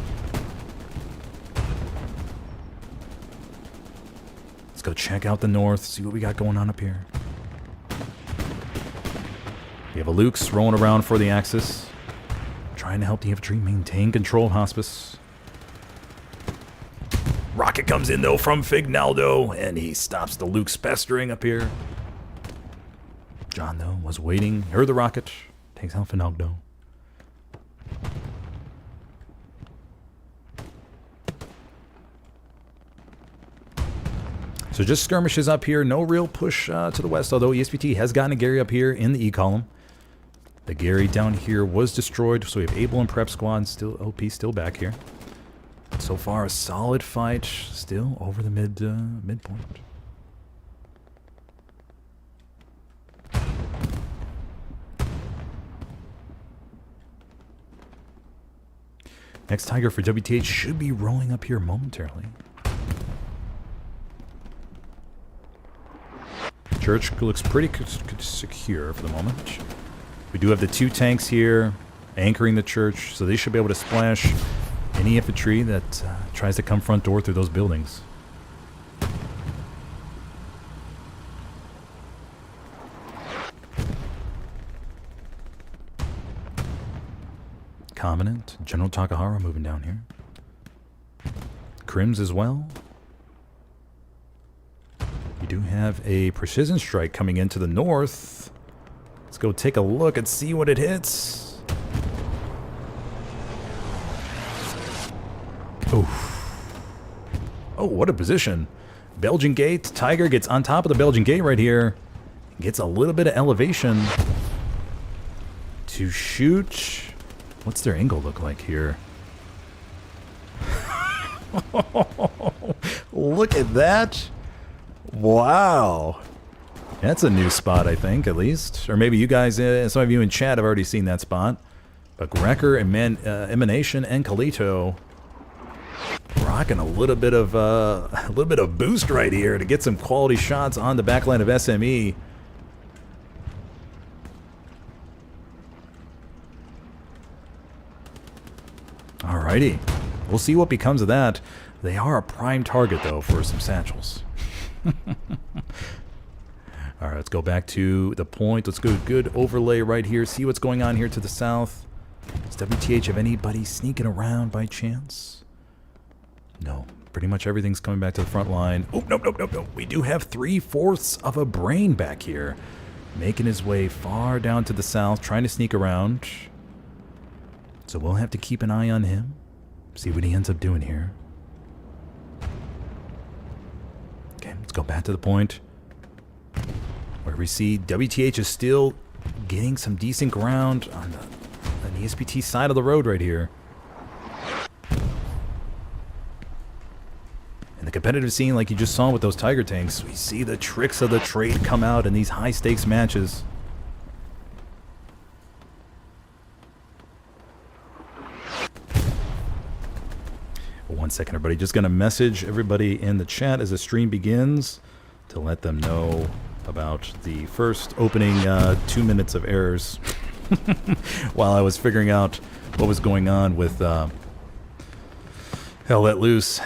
Let's go check out the north, see what we got going on up here. We have a Luke's rolling around for the Axis, trying to help the infantry maintain control of Hospice. Rocket comes in though from Fignaldo, and he stops the Luke's pestering up here. John though was waiting, heard the rocket, takes out Fignaldo. So just skirmishes up here, no real push to the west, although ESPT has gotten a Gary up here in the E column. The Gary down here was destroyed, so we have Able and Prep Squad, still OP, still back here. So far, a solid fight, still over the midpoint. Next Tiger for WTH should be rolling up here momentarily. Church looks pretty secure for the moment. We do have the two tanks here anchoring the church, so they should be able to splash any infantry that tries to come front door through those buildings. Covenant, General Takahara moving down here. Crims as well. We do have a precision strike coming into the north. Let's go take a look and see what it hits. Oof. Oh, what a position. Belgian Gate. Tiger gets on top of the Belgian Gate right here. Gets a little bit of elevation to shoot. What's their angle look like here? Look at that. Wow. That's a new spot, I think, at least. Or maybe you guys, some of you in chat have already seen that spot. But Grecker and Emanation and Kalito rocking a little bit of boost right here to get some quality shots on the backline of SME. Alrighty. We'll see what becomes of that. They are a prime target, though, for some satchels. Alright, let's go back to the point. Let's go good overlay right here. See what's going on here to the south. Does WTH have anybody sneaking around by chance? No. Pretty much everything's coming back to the front line. Oh, no. We do have 3/4 of a brain back here. Making his way far down to the south, trying to sneak around. So we'll have to keep an eye on him. See what he ends up doing here. Okay, let's go back to the point. Where we see WTH is still getting some decent ground on the ESPT side of the road right here. In the competitive scene, like you just saw with those Tiger tanks, we see the tricks of the trade come out in these high-stakes matches. One second, everybody. Just going to message everybody in the chat as the stream begins to let them know about the first opening 2 minutes of errors while I was figuring out what was going on with Hell Let Loose.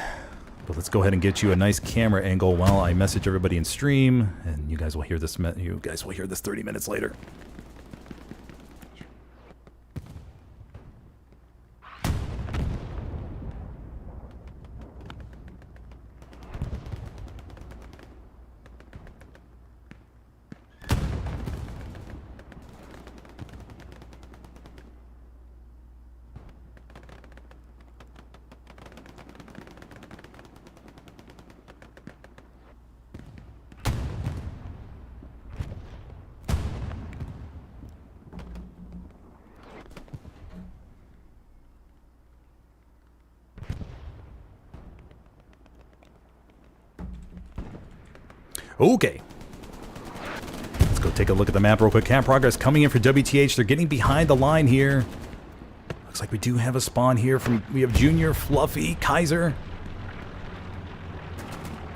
But let's go ahead and get you a nice camera angle while I message everybody in stream, and you guys will hear this. You guys will hear this 30 minutes later. Okay. Let's go take a look at the map real quick. Cap progress coming in for WTH. They're getting behind the line here. Looks like we do have a spawn here from... We have Junior, Fluffy, Kaiser.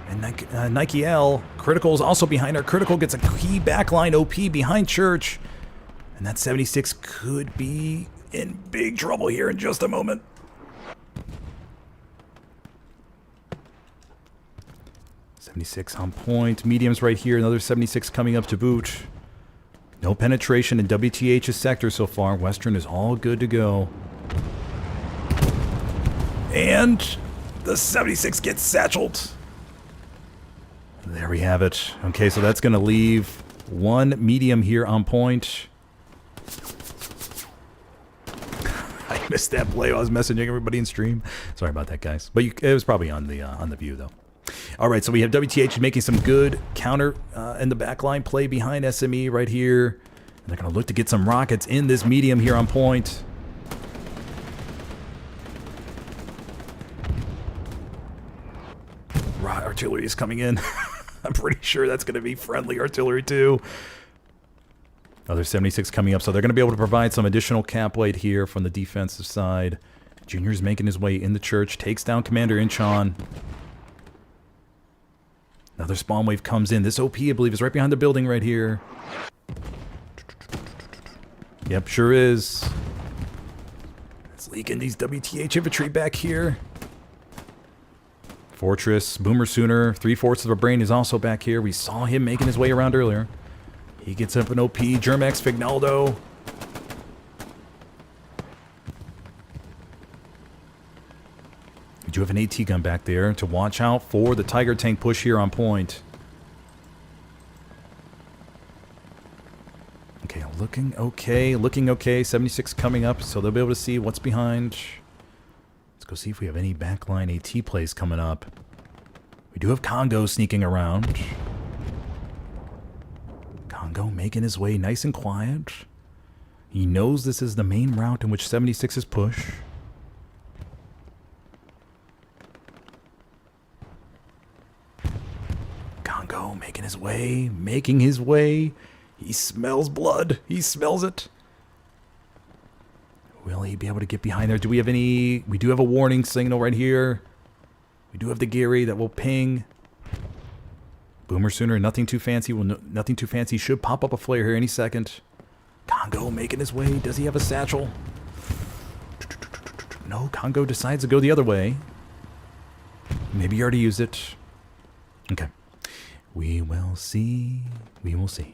And Nike L. Critical is also behind her. Critical gets a key backline OP behind Church. And that 76 could be in big trouble here in just a moment. On point. Mediums right here. Another 76 coming up to boot. No penetration in WTH's sector so far. Western is all good to go. And the 76 gets satcheled. There we have it. Okay, so that's going to leave one medium here on point. I missed that play. I was messaging everybody in stream. Sorry about that, guys. But it was probably on the view, though. All right, so we have WTH making some good counter in the backline play behind SME right here. And they're going to look to get some rockets in this medium here on point. Artillery is coming in. I'm pretty sure that's going to be friendly artillery too. Another 76 coming up, so they're going to be able to provide some additional cap weight here from the defensive side. Junior's making his way in the church, takes down Commander Inchon. Another spawn wave comes in. This OP, I believe, is right behind the building right here. Yep, sure is. Let's leak in these WTH infantry back here. Fortress, Boomer Sooner, 3/4 of a brain is also back here. We saw him making his way around earlier. He gets up an OP. Germex, Fignaldo. We do have an AT gun back there to watch out for the Tiger tank push here on point. Okay, looking okay. 76 coming up, so they'll be able to see what's behind. Let's go see if we have any backline AT plays coming up. We do have Congo sneaking around. Congo making his way nice and quiet. He knows this is the main route in which 76 is push. Congo making his way. He smells blood. He smells it. Will he be able to get behind there? Do we have any... We do have a warning signal right here. We do have the Gary that will ping. Boomer Sooner, nothing too fancy. Nothing too fancy. Should pop up a flare here any second. Congo making his way. Does he have a satchel? No, Congo decides to go the other way. Maybe he already used it. Okay. We will see. We will see.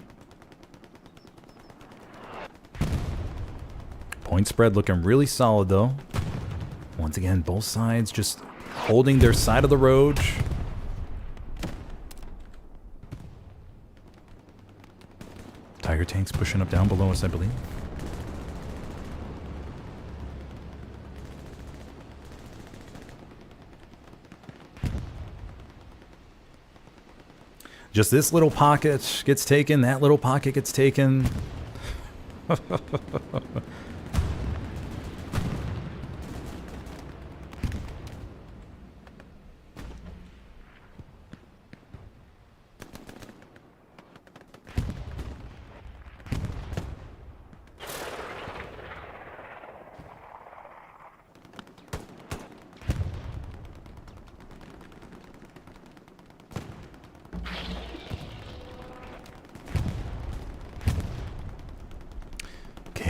Point spread looking really solid, though. Once again, both sides just holding their side of the road. Tiger tanks pushing up down below us, I believe. Just this little pocket gets taken, that little pocket gets taken.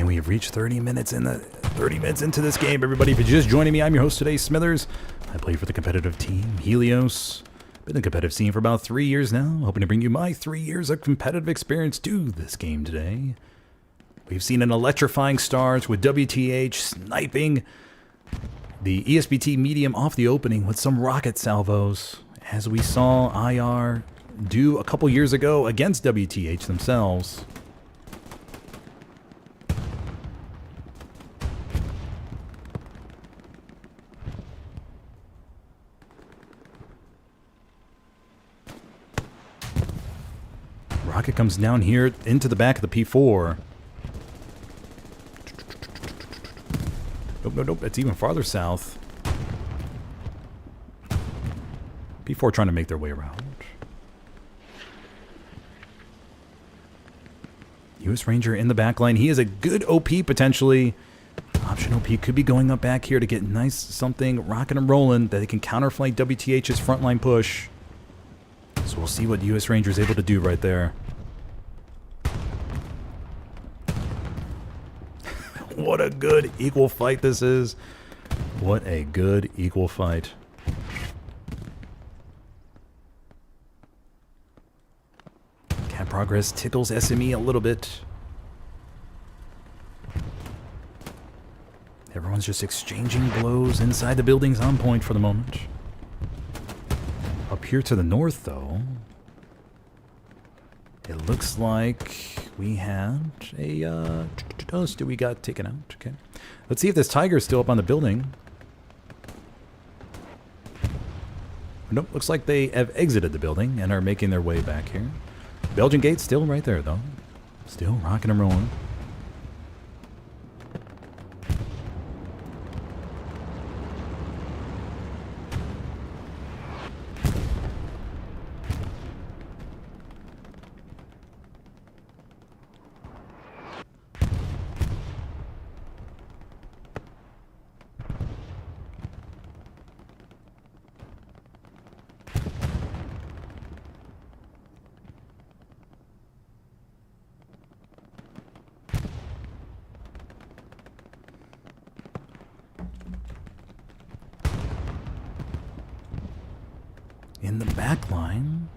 We have reached 30 minutes into this game, everybody. If you're just joining me, I'm your host today, Smithers. I play for the competitive team, Helios. Been in the competitive scene for about 3 years now. Hoping to bring you my 3 years of competitive experience to this game today. We've seen an electrifying start with WTH sniping the ESPT medium off the opening with some rocket salvos, as we saw IR do a couple years ago against WTH themselves. Rocket comes down here into the back of the P4. Nope. It's even farther south. P4 trying to make their way around. US Ranger in the back line. He is a good OP potentially. Option OP could be going up back here to get nice something rocking and rolling that they can counterflank WTH's frontline push. So we'll see what US Ranger is able to do right there. What a good equal fight this is. What a good equal fight. Cat progress tickles SME a little bit. Everyone's just exchanging blows inside the buildings on point for the moment. Up here to the north, though, it looks like we had a toast we got taken out. Okay, let's see if this tiger is still up on the building. Nope, looks like they have exited the building and are making their way back here. Belgian gate still right there, though. Still rocking and rolling. In the back line,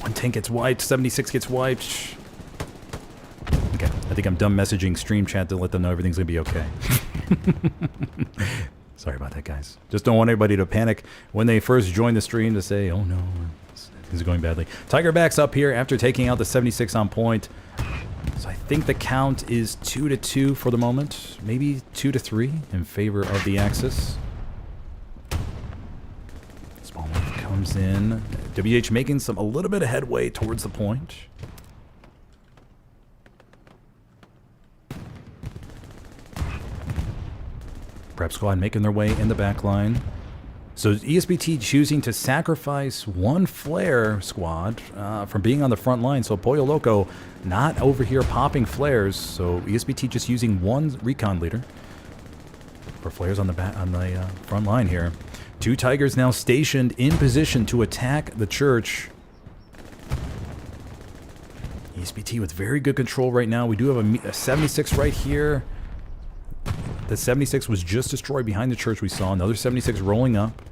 one tank gets wiped, 76 gets wiped. Okay, I think I'm done messaging stream chat to let them know everything's gonna be okay. Sorry about that, guys. Just don't want anybody to panic when they first join the stream to say, oh no, things are going badly. Tiger backs up here after taking out the 76 on point. So I think the count is 2-2 for the moment. Maybe 2-3 in favor of the Axis. Comes in. WH making a little bit of headway towards the point. Prep squad making their way in the back line. So ESPT choosing to sacrifice one flare squad from being on the front line. So Pollo Loco not over here popping flares. So ESPT just using one recon leader for flares on the front line here. Two Tigers now stationed in position to attack the church. ESPT with very good control right now. We do have a 76 right here. The 76 was just destroyed behind the church. We saw another 76 rolling up.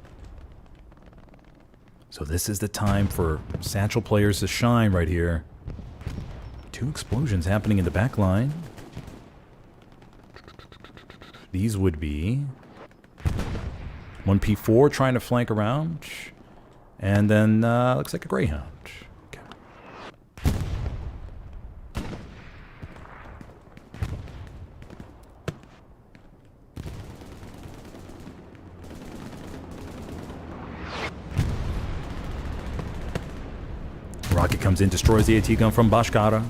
So this is the time for Satchel players to shine right here. Two explosions happening in the back line. These would be One P4 trying to flank around. And then looks like a Greyhound. Okay. Rocket comes in, destroys the AT gun from Bashkara.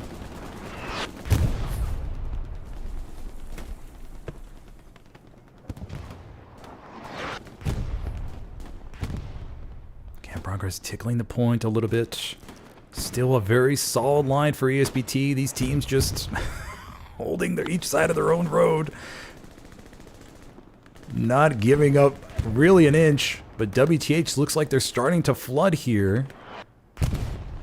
Progress tickling the point a little bit. Still a very solid line for ESPT. These teams just holding each side of their own road. Not giving up really an inch. But WTH looks like they're starting to flood here.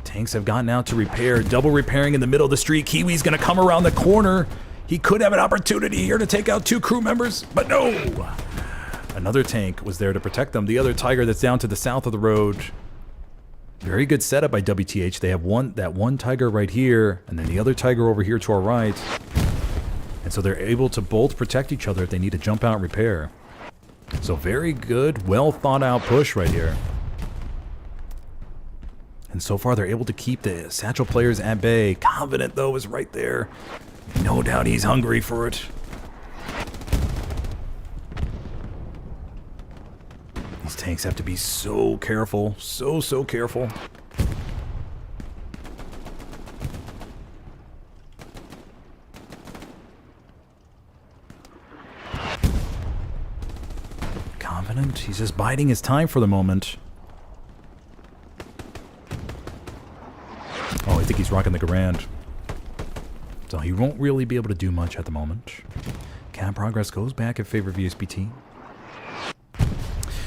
Tanks have gotten out to repair. Double repairing in the middle of the street. Kiwi's going to come around the corner. He could have an opportunity here to take out 2 crew members. But no! Another tank was there to protect them. The other Tiger that's down to the south of the road. Very good setup by WTH. They have that one Tiger right here, and then the other Tiger over here to our right. And so they're able to both protect each other if they need to jump out and repair. So very good, well thought out push right here. And so far they're able to keep the Satchel players at bay. Confident though is right there. No doubt he's hungry for it. These tanks have to be so careful. So careful. Confident. He's just biding his time for the moment. Oh, I think he's rocking the Garand. So he won't really be able to do much at the moment. Cap progress goes back in favor of ESPT.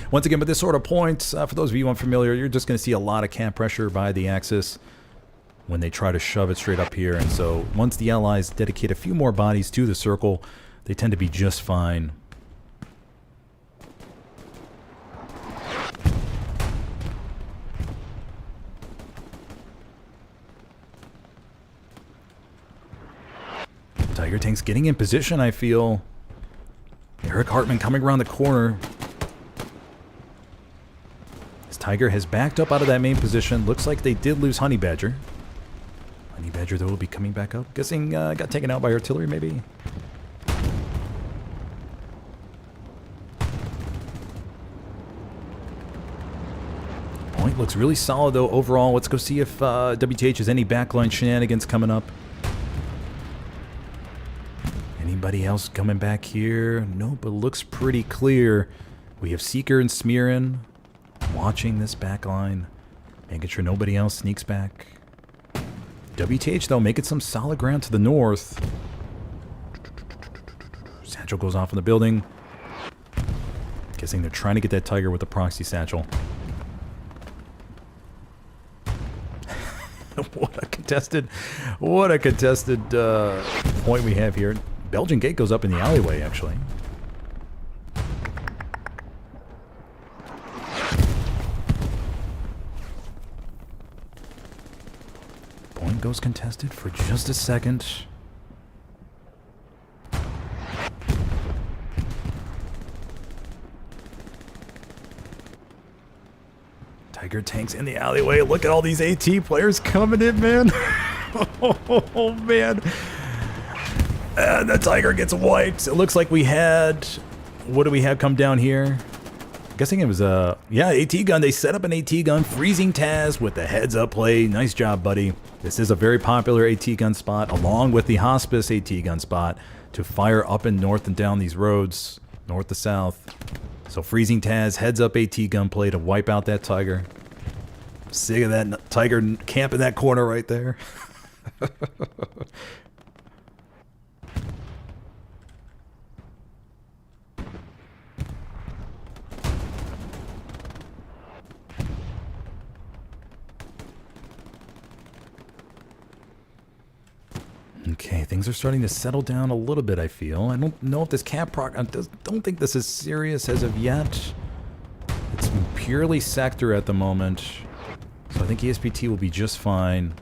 Once again, with this sort of point, for those of you unfamiliar, you're just going to see a lot of camp pressure by the Axis when they try to shove it straight up here. And so once the Allies dedicate a few more bodies to the circle, they tend to be just fine. Tiger tanks getting in position, I feel. Eric Hartman coming around the corner. Tiger has backed up out of that main position. Looks like they did lose Honey Badger. Honey Badger, though, will be coming back up. Guessing got taken out by artillery, maybe. Point looks really solid, though, overall. Let's go see if WTH has any backline shenanigans coming up. Anybody else coming back here? Nope, it looks pretty clear. We have Seeker and Smearin watching this back line, making sure nobody else sneaks back. WTH, though, making some solid ground to the north. Satchel goes off in the building. Guessing they're trying to get that Tiger with the proxy Satchel. What a contested point we have here. Belgian gate goes up in the alleyway, actually. Point goes contested for just a second. Tiger tanks in the alleyway. Look at all these AT players coming in, man. Oh, man. And the Tiger gets wiped. It looks like we had... What do we have come down here? Guessing it was a... Yeah, AT gun. They set up an AT gun. Freezing Taz with the heads-up play. Nice job, buddy. This is a very popular AT gun spot, along with the Hospice AT gun spot, to fire up and north and down these roads, north to south. So Freezing Taz, heads-up AT gun play to wipe out that Tiger. Sick of that Tiger camping that corner right there. Okay, things are starting to settle down a little bit, I feel. I don't know if this cap proc... I don't think this is serious as of yet. It's purely sector at the moment. So I think ESPT will be just fine.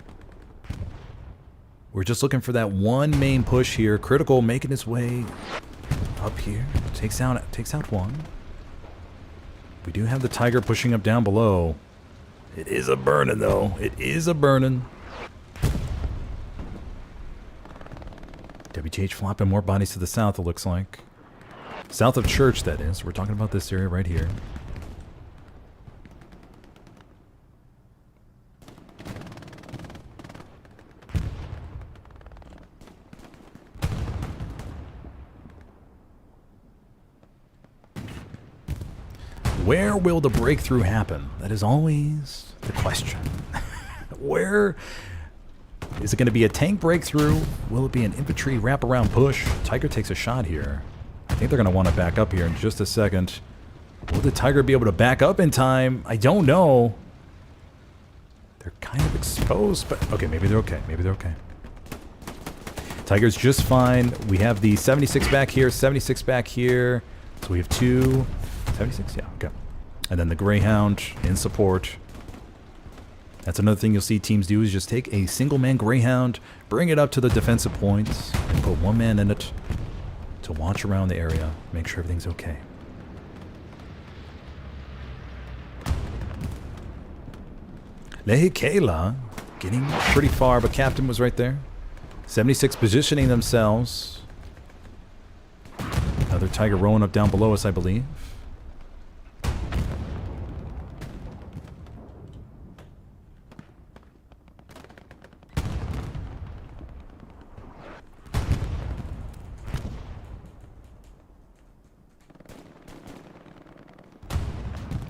We're just looking for that one main push here. Critical making his way up here. Takes out one. We do have the Tiger pushing up down below. It is a burning, though. It is a burning. WTH flopping more bodies to the south, it looks like. South of Church, that is. We're talking about this area right here. Where will the breakthrough happen? That is always the question. Where is it going to be? A tank breakthrough? Will it be an infantry wraparound push? Tiger takes a shot here. I think they're going to want to back up here in just a second. Will the Tiger be able to back up in time? I don't know. They're kind of exposed, but okay, maybe they're okay. Maybe they're okay. Tiger's just fine. We have the 76 back here, 76 back here. So we have two. 76? Yeah, okay. And then the Greyhound in support. That's another thing you'll see teams do is just take a single-man Greyhound, bring it up to the defensive points, and put one man in it to watch around the area, make sure everything's okay. Lehikela getting pretty far, but Captain was right there. 76 positioning themselves. Another Tiger rolling up down below us, I believe.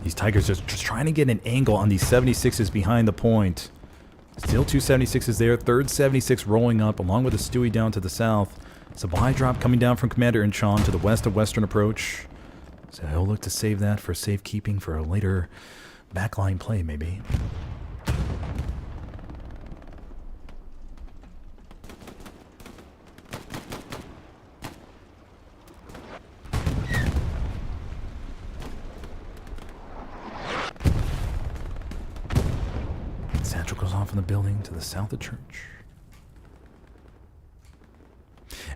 These Tigers just trying to get an angle on these 76s behind the point. Still two 76s there. Third 76 rolling up along with a Stewie down to the south. Supply drop coming down from Commander Inchon to the west of Western Approach. So he'll look to save that for safekeeping for a later backline play maybe. Satchel goes off in the building to the south of Church.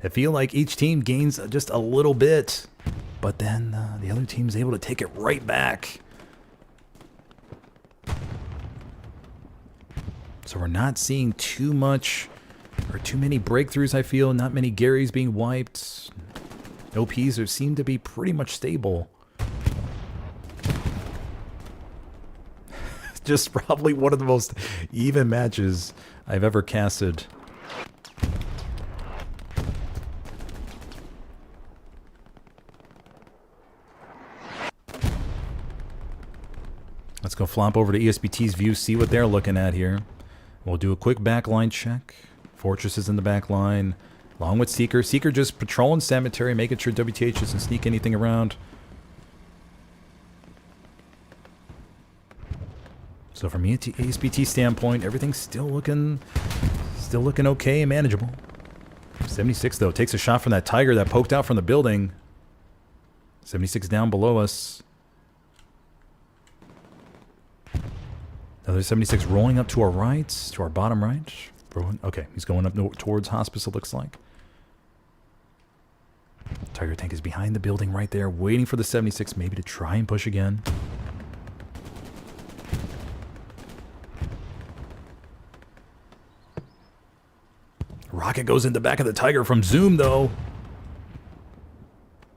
I feel like each team gains just a little bit, but then the other team's able to take it right back. So we're not seeing too much or too many breakthroughs, I feel. Not many Garys being wiped. OPs seem to be pretty much stable. Just probably one of the most even matches I've ever casted. Let's go flop over to ESPT's view, see what they're looking at here. We'll do a quick backline check. Fortress is in the back line, along with Seeker. Seeker just patrolling Cemetery, making sure WTH doesn't sneak anything around. So from ESPT standpoint, everything's still looking okay and manageable. 76 though takes a shot from that Tiger that poked out from the building. 76 down below us. Another 76 rolling up to our right, to our bottom right. Okay, he's going up towards Hospice, it looks like. Tiger tank is behind the building right there, waiting for the 76 maybe to try and push again. Rocket goes in the back of the Tiger from Zoom, though.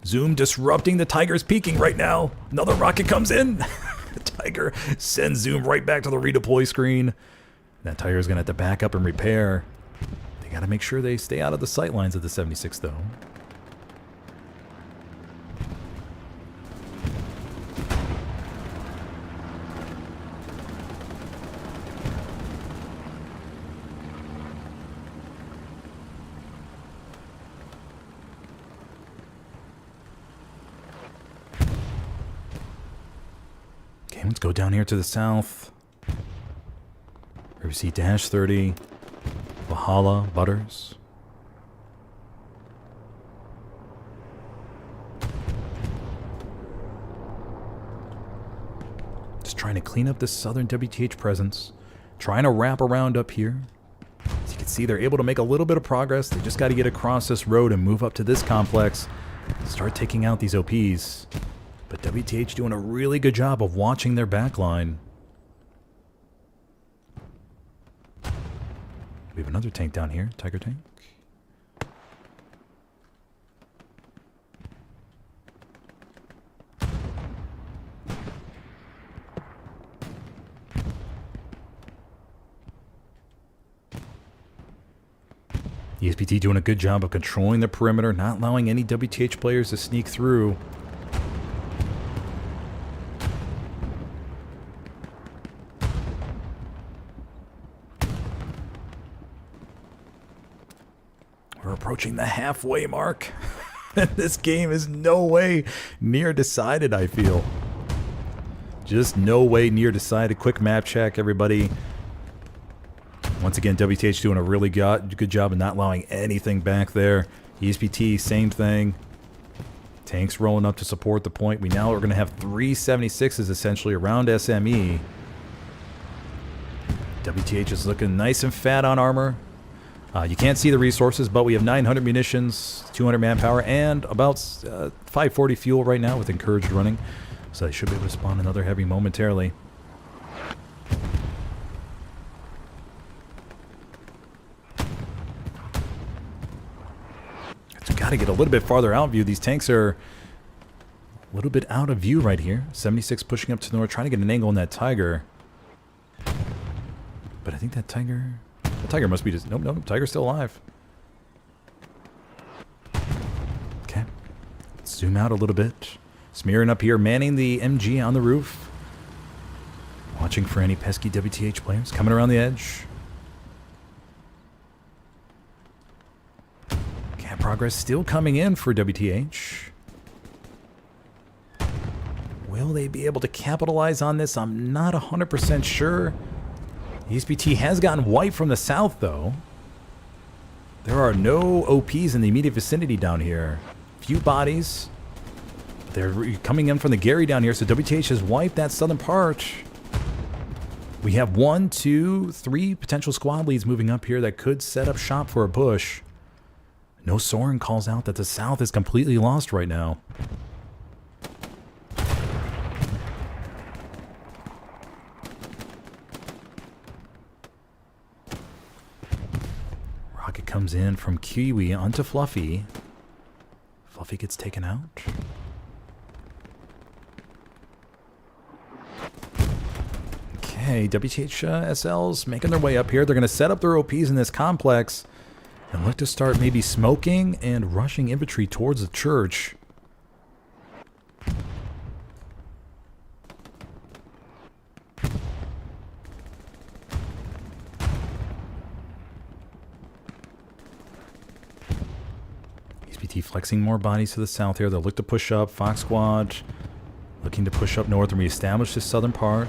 Zoom disrupting the Tiger's peeking right now. Another rocket comes in. The Tiger sends Zoom right back to the redeploy screen. That Tiger's going to have to back up and repair. They got to make sure they stay out of the sight lines of the 76, though. Let's go down here to the south. We see Dash 30, Valhalla, Butters. Just trying to clean up this southern WTH presence. Trying to wrap around up here. As you can see, they're able to make a little bit of progress. They just got to get across this road and move up to this complex. Start taking out these OPs. But WTH doing a really good job of watching their backline. We have another tank down here, Tiger tank. ESPT doing a good job of controlling the perimeter, not allowing any WTH players to sneak through. We're approaching the halfway mark. This game is no way near decided, I feel. Just no way near decided. Quick map check, everybody. Once again, WTH doing a really good job of not allowing anything back there. ESPT, same thing. Tanks rolling up to support the point. We now are going to have 3 76s essentially around SME. WTH is looking nice and fat on armor. You can't see the resources, but we have 900 munitions, 200 manpower, and about 540 fuel right now with encouraged running. So they should be able to spawn another heavy momentarily. Got to get a little bit farther out view. These tanks are a little bit out of view right here. 76 pushing up to the north, trying to get an angle on that Tiger. But I think that Tiger must be just... Nope, Tiger's still alive. Okay. Let's zoom out a little bit. Smearing up here, manning the MG on the roof. Watching for any pesky WTH players coming around the edge. Progress still coming in for WTH. Will they be able to capitalize on this? I'm not 100% sure. ESPT has gotten wiped from the south, though. There are no OPs in the immediate vicinity down here. Few bodies. They're coming in from the Gary down here, so WTH has wiped that southern part. We have 1, 2, 3 potential squad leads moving up here that could set up shop for a push. No Soren calls out that the south is completely lost right now. Rocket comes in from Kiwi onto Fluffy. Fluffy gets taken out. Okay, WTH SLs making their way up here. They're going to set up their OPs in this complex. And look to start maybe smoking and rushing infantry towards the church. ESPT flexing more bodies to the south here. They'll look to push up. Fox Squad looking to push up north and reestablish this southern part.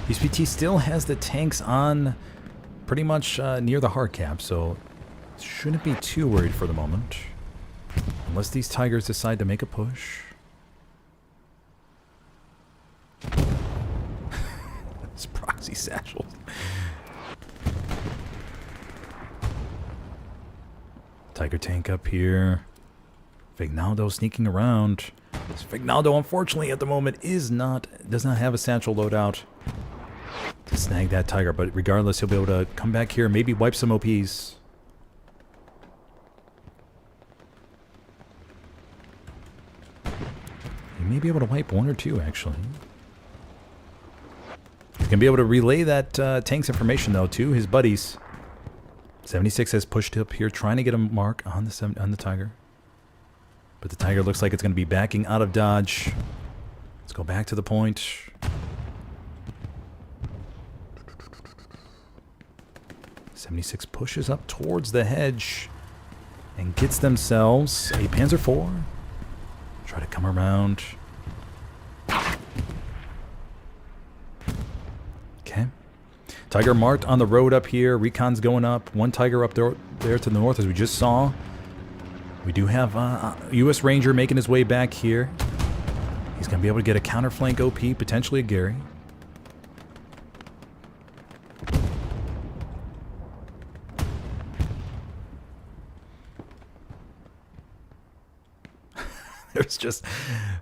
ESPT still has the tanks on pretty much near the hard cap, so... shouldn't be too worried for the moment. Unless these Tigers decide to make a push. It's proxy satchel. Tiger tank up here. Vignaldo sneaking around. Vignaldo, unfortunately, at the moment does not have a satchel loadout to snag that Tiger. But regardless, he'll be able to come back here, maybe wipe some OPs. May be able to wipe 1 or 2, actually. He's going to be able to relay that tank's information, though, to his buddies. 76 has pushed up here, trying to get a mark on the Tiger. But the Tiger looks like it's going to be backing out of dodge. Let's go back to the point. .76 pushes up towards the hedge and gets themselves a Panzer IV. Try to come around. Okay. Tiger marked on the road up here. Recon's going up. 1 Tiger up there to the north, as we just saw. We do have U.S. Ranger making his way back here. He's going to be able to get a counterflank OP, potentially a Gary.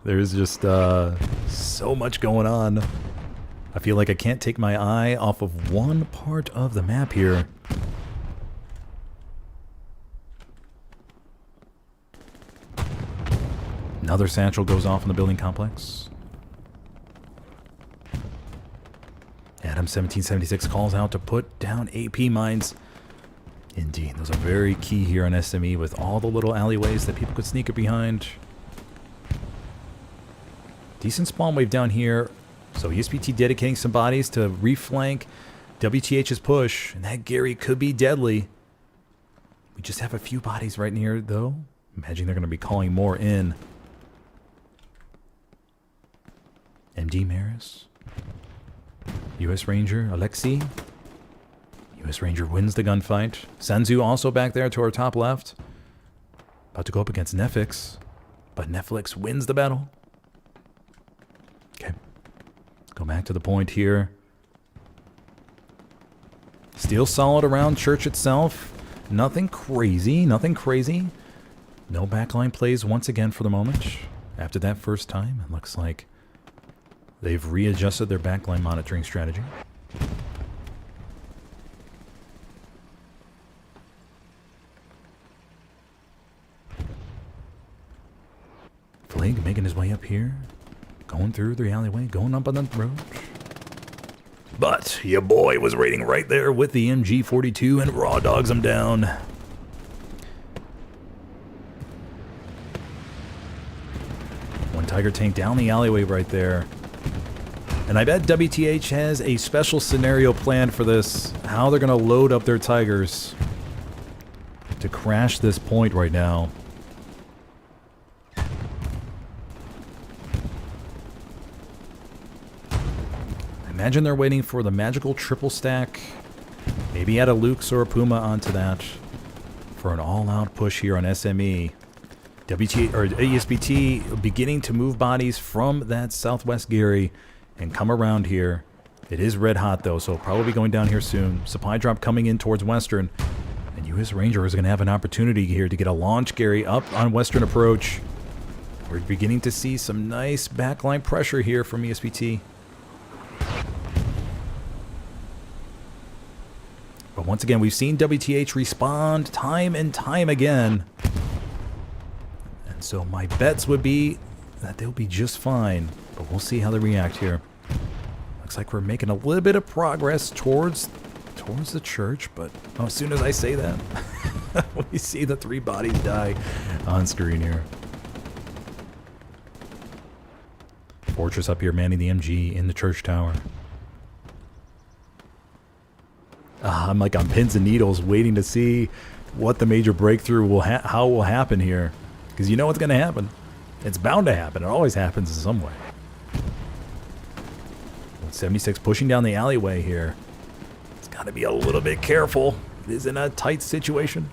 there's just so much going on. I feel like I can't take my eye off of one part of the map here. Another satchel goes off in the building complex. Adam 1776 calls out to put down AP mines. Indeed, those are very key here on SME with all the little alleyways that people could sneak it behind. Decent spawn wave down here. So ESPT dedicating some bodies to reflank WTH's push. And that Gary could be deadly. We just have a few bodies right near, though. Imagine they're going to be calling more in. MD Maris. US Ranger, Alexei. US Ranger wins the gunfight. Sanzu also back there to our top left. About to go up against Netflix. But Netflix wins the battle. Okay. Go back to the point here. Still solid around church itself. Nothing crazy. Nothing crazy. No backline plays once again for the moment. After that first time, it looks like they've readjusted their backline monitoring strategy. Flag making his way up here. Going through the alleyway. Going up on the road. But your boy was waiting right there with the MG42 and raw dogs him down. One Tiger tank down the alleyway right there. And I bet WTH has a special scenario planned for this. How they're going to load up their Tigers to crash this point right now. Imagine they're waiting for the magical triple stack. Maybe add a Luke's or a Puma onto that for an all-out push here on SME. WTH or ESPT beginning to move bodies from that southwest Gary and come around here. It is red hot though, so probably going down here soon. Supply drop coming in towards Western. And US Ranger is going to have an opportunity here to get a launch Gary up on Western approach. We're beginning to see some nice backline pressure here from ESPT. But once again, we've seen WTH respond time and time again. And so my bets would be that they'll be just fine. But we'll see how they react here. Looks like we're making a little bit of progress towards the church. But as soon as I say that, we see the 3 bodies die on screen here. Fortress up here manning the MG in the church tower. I'm like on pins and needles waiting to see what the major breakthrough will how it will happen here. Because you know what's going to happen. It's bound to happen. It always happens in some way. 76 pushing down the alleyway here. It's got to be a little bit careful. It is in a tight situation.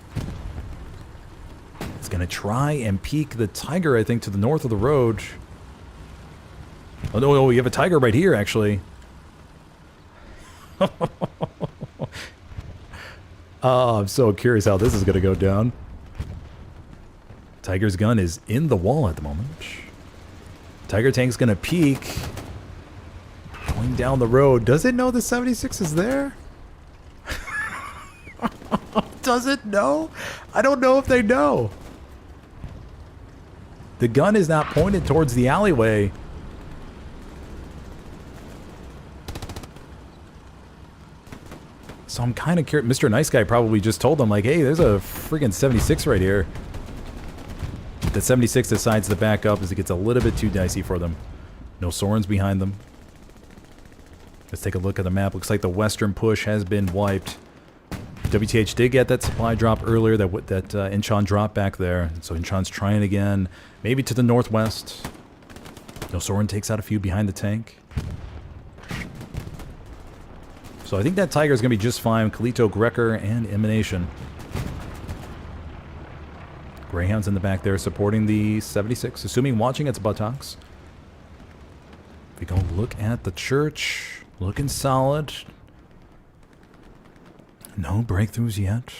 It's going to try and peek the Tiger, I think, to the north of the road. Oh, no, you have a Tiger right here, actually. Oh, I'm so curious how this is going to go down. Tiger's gun is in the wall at the moment. Tiger tank's going to peek. Going down the road. Does it know the 76 is there? Does it know? I don't know if they know. The gun is not pointed towards the alleyway. So I'm kind of curious. Mr. Nice Guy probably just told them, like, hey, there's a freaking 76 right here. The 76 decides to back up as it gets a little bit too dicey for them. No Sorens behind them. Let's take a look at the map. Looks like the western push has been wiped. WTH did get that supply drop earlier, that Incheon dropped back there. So Incheon's trying again. Maybe to the northwest. No Soren takes out a few behind the tank. So I think that Tiger is going to be just fine. Kalito, Grecker, and Emanation. Greyhound's in the back there supporting the 76, assuming watching its buttocks. If we go look at the church, looking solid. No breakthroughs yet.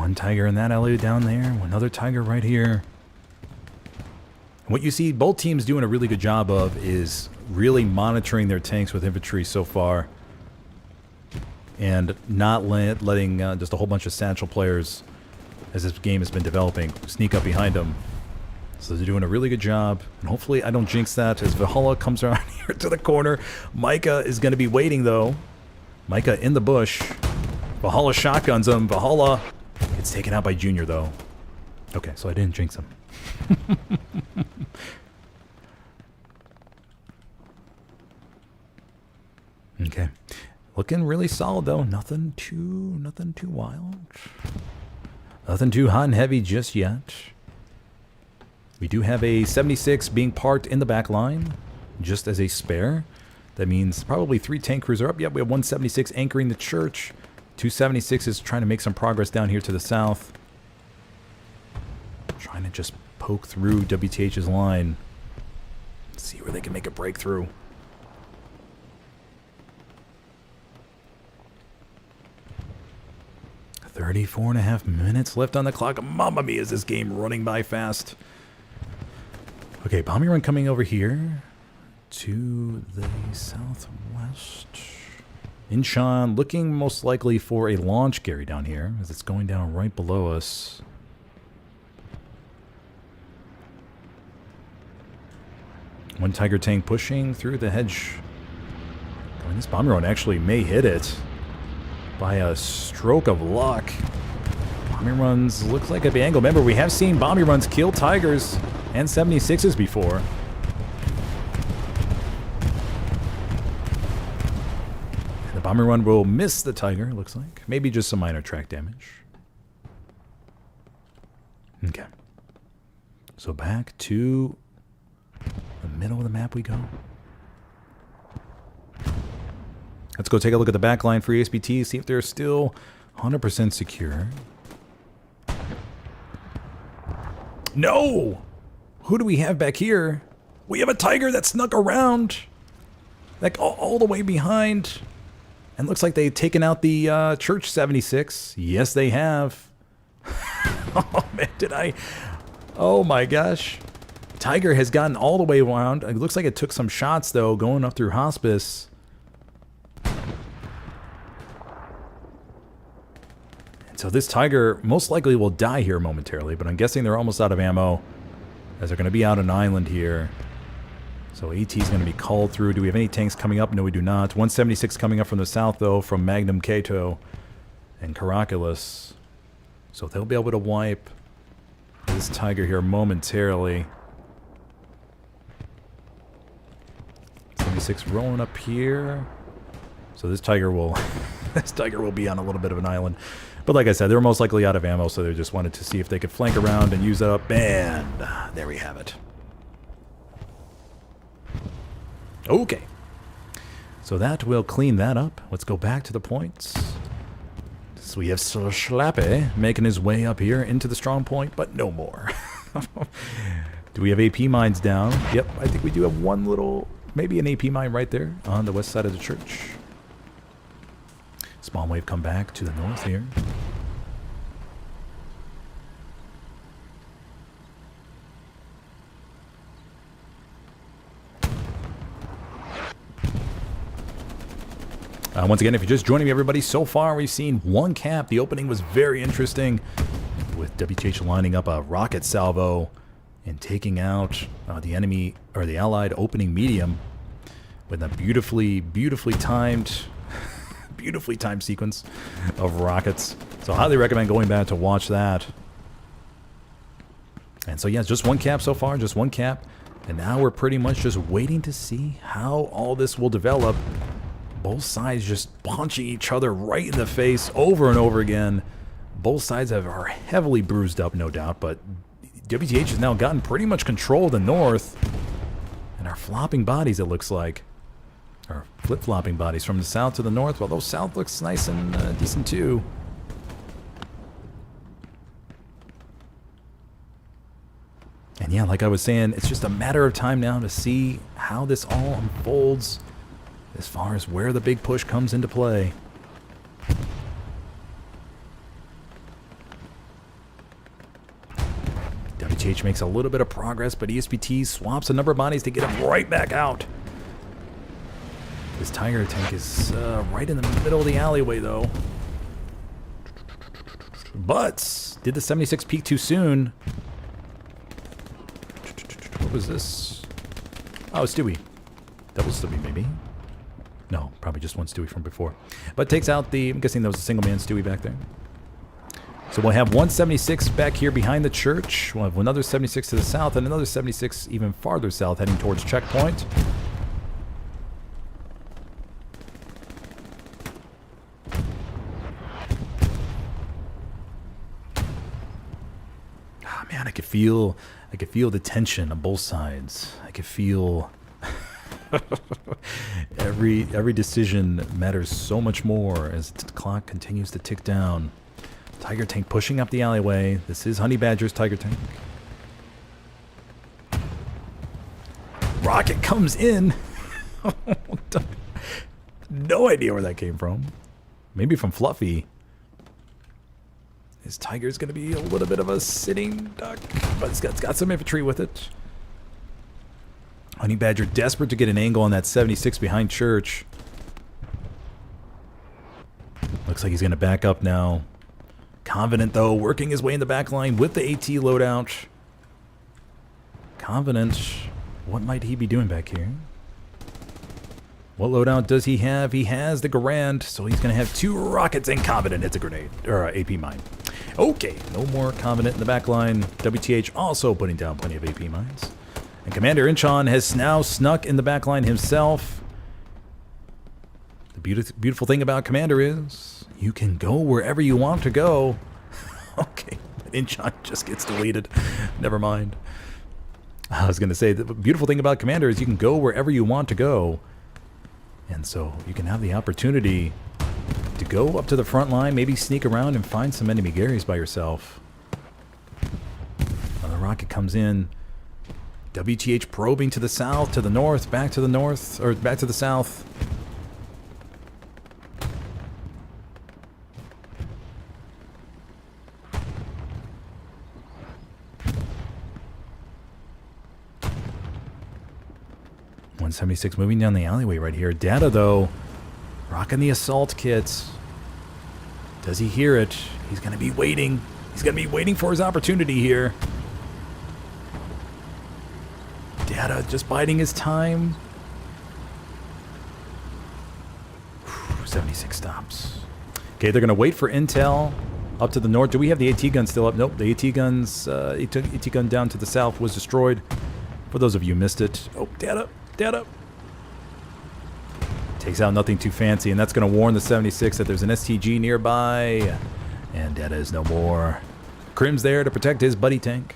One Tiger in that alley down there. Another Tiger right here. What you see both teams doing a really good job of is really monitoring their tanks with infantry so far. And not letting just a whole bunch of satchel players, as this game has been developing, sneak up behind them. So they're doing a really good job. And hopefully I don't jinx that as Valhalla comes around here to the corner. Micah is going to be waiting though. Micah in the bush. Valhalla shotguns him. Valhalla gets taken out by Junior though. Okay, so I didn't jinx him. Okay. Looking really solid though. Nothing too wild. Nothing too hot and heavy just yet. We do have a 76 being parked in the back line, just as a spare. That means probably 3 tank crews are up. Yep, we have 176 anchoring the church. 276 is trying to make some progress down here to the south. Trying to just poke through WTH's line. See where they can make a breakthrough. .34.5 minutes left on the clock. Mamma mia, is this game running by fast. Okay, bombing run coming over here to the southwest. Incheon looking most likely for a launch Gary down here, as it's going down right below us. One Tiger tank pushing through the hedge. This bombing run actually may hit it by a stroke of luck. Bombing runs looks like a big angle. Remember, we have seen bombing runs kill Tigers and 76s before. And the bombing run will miss the Tiger, looks like. Maybe just some minor track damage. Okay. So back to the middle of the map we go. Let's go take a look at the back line for ESPT, see if they're still 100% secure. No! Who do we have back here? We have a Tiger that snuck around, like all the way behind. And looks like they've taken out the Church 76. Yes, they have. Oh, man, did I... Oh, my gosh. Tiger has gotten all the way around. It looks like it took some shots, though, going up through Hospice. So this Tiger most likely will die here momentarily, but I'm guessing they're almost out of ammo, as they're going to be out on an island here. So AT is going to be called through. Do we have any tanks coming up? No, we do not. 176 coming up from the south, though, from Magnum Kato and Caraculus. So they'll be able to wipe this Tiger here momentarily. 76 rolling up here. So this Tiger will this Tiger will be on a little bit of an island. But like I said, they were most likely out of ammo, so they just wanted to see if they could flank around and use that up. And there we have it. Okay. So that will clean that up. Let's go back to the points. So we have Schlappe making his way up here into the strong point, but no more. Do we have AP mines down? Yep, I think we do have one little, maybe an AP mine right there on the west side of the church. Spawn wave come back to the north here. Once again, if you're just joining me, everybody, so far we've seen one cap. The opening was very interesting, with WTH lining up a rocket salvo and taking out the enemy, or the allied opening medium, with a beautifully timed sequence of rockets. So I highly recommend going back to watch that. And so yeah, just one cap so far, just one cap. And now we're pretty much just waiting to see how all this will develop. Both sides just punching each other right in the face over and over again. Both sides are heavily bruised up, no doubt, but WTH has now gotten pretty much control of the north. And are flopping bodies, it looks like. Or flip-flopping bodies from the south to the north, although south looks nice and decent too. And yeah, like I was saying, it's just a matter of time now to see how this all unfolds as far as where the big push comes into play. WTH makes a little bit of progress, but ESPT swaps a number of bodies to get him right back out. This Tiger tank is right in the middle of the alleyway, though. But did the 76 peak too soon? What was this? Oh, Stewie. Double Stewie, maybe? No, probably just one Stewie from before. But takes out the... I'm guessing that was a single-man Stewie back there. So we'll have 176 back here behind the church. We'll have another 76 to the south and another 76 even farther south heading towards checkpoint. Ah, man, I could feel the tension on both sides. I could feel every decision matters so much more as the clock continues to tick down. Tiger tank pushing up the alleyway. This is Honey Badger's Tiger tank. Rocket comes in. No idea where that came from. Maybe from Fluffy. His Tiger's going to be a little bit of a sitting duck, but it's got some infantry with it. Honey Badger desperate to get an angle on that 76 behind church. Looks like he's going to back up now. Confident, though, working his way in the back line with the AT loadout. Confident. What might he be doing back here? What loadout does he have? He has the Garand, so he's going to have 2 rockets, and Confident hits a grenade, or AP mine. Okay, no more Confident in the back line. WTH also putting down plenty of AP mines. And Commander Inchon has now snuck in the back line himself. The beautiful thing about Commander is you can go wherever you want to go. Okay, Inchon just gets deleted. Never mind. I was going to say, the beautiful thing about Commander is you can go wherever you want to go. And so you can have the opportunity to go up to the front line, maybe sneak around and find some enemy Garys by yourself. Another rocket comes in. WTH probing to the south, to the north, back to the north, or back to the south. .176 moving down the alleyway right here. Data, though, rocking the assault kit. Does he hear it? He's going to be waiting. He's going to be waiting for his opportunity here. Data just biding his time. 76 stops. Okay, they're going to wait for intel up to the north. Do we have the AT gun still up? Nope, the AT gun down to the south was destroyed. For those of you who missed it. Oh, data. Takes out nothing too fancy, and that's going to warn the 76 that there's an STG nearby. And Data is no more. Crim's there to protect his buddy tank.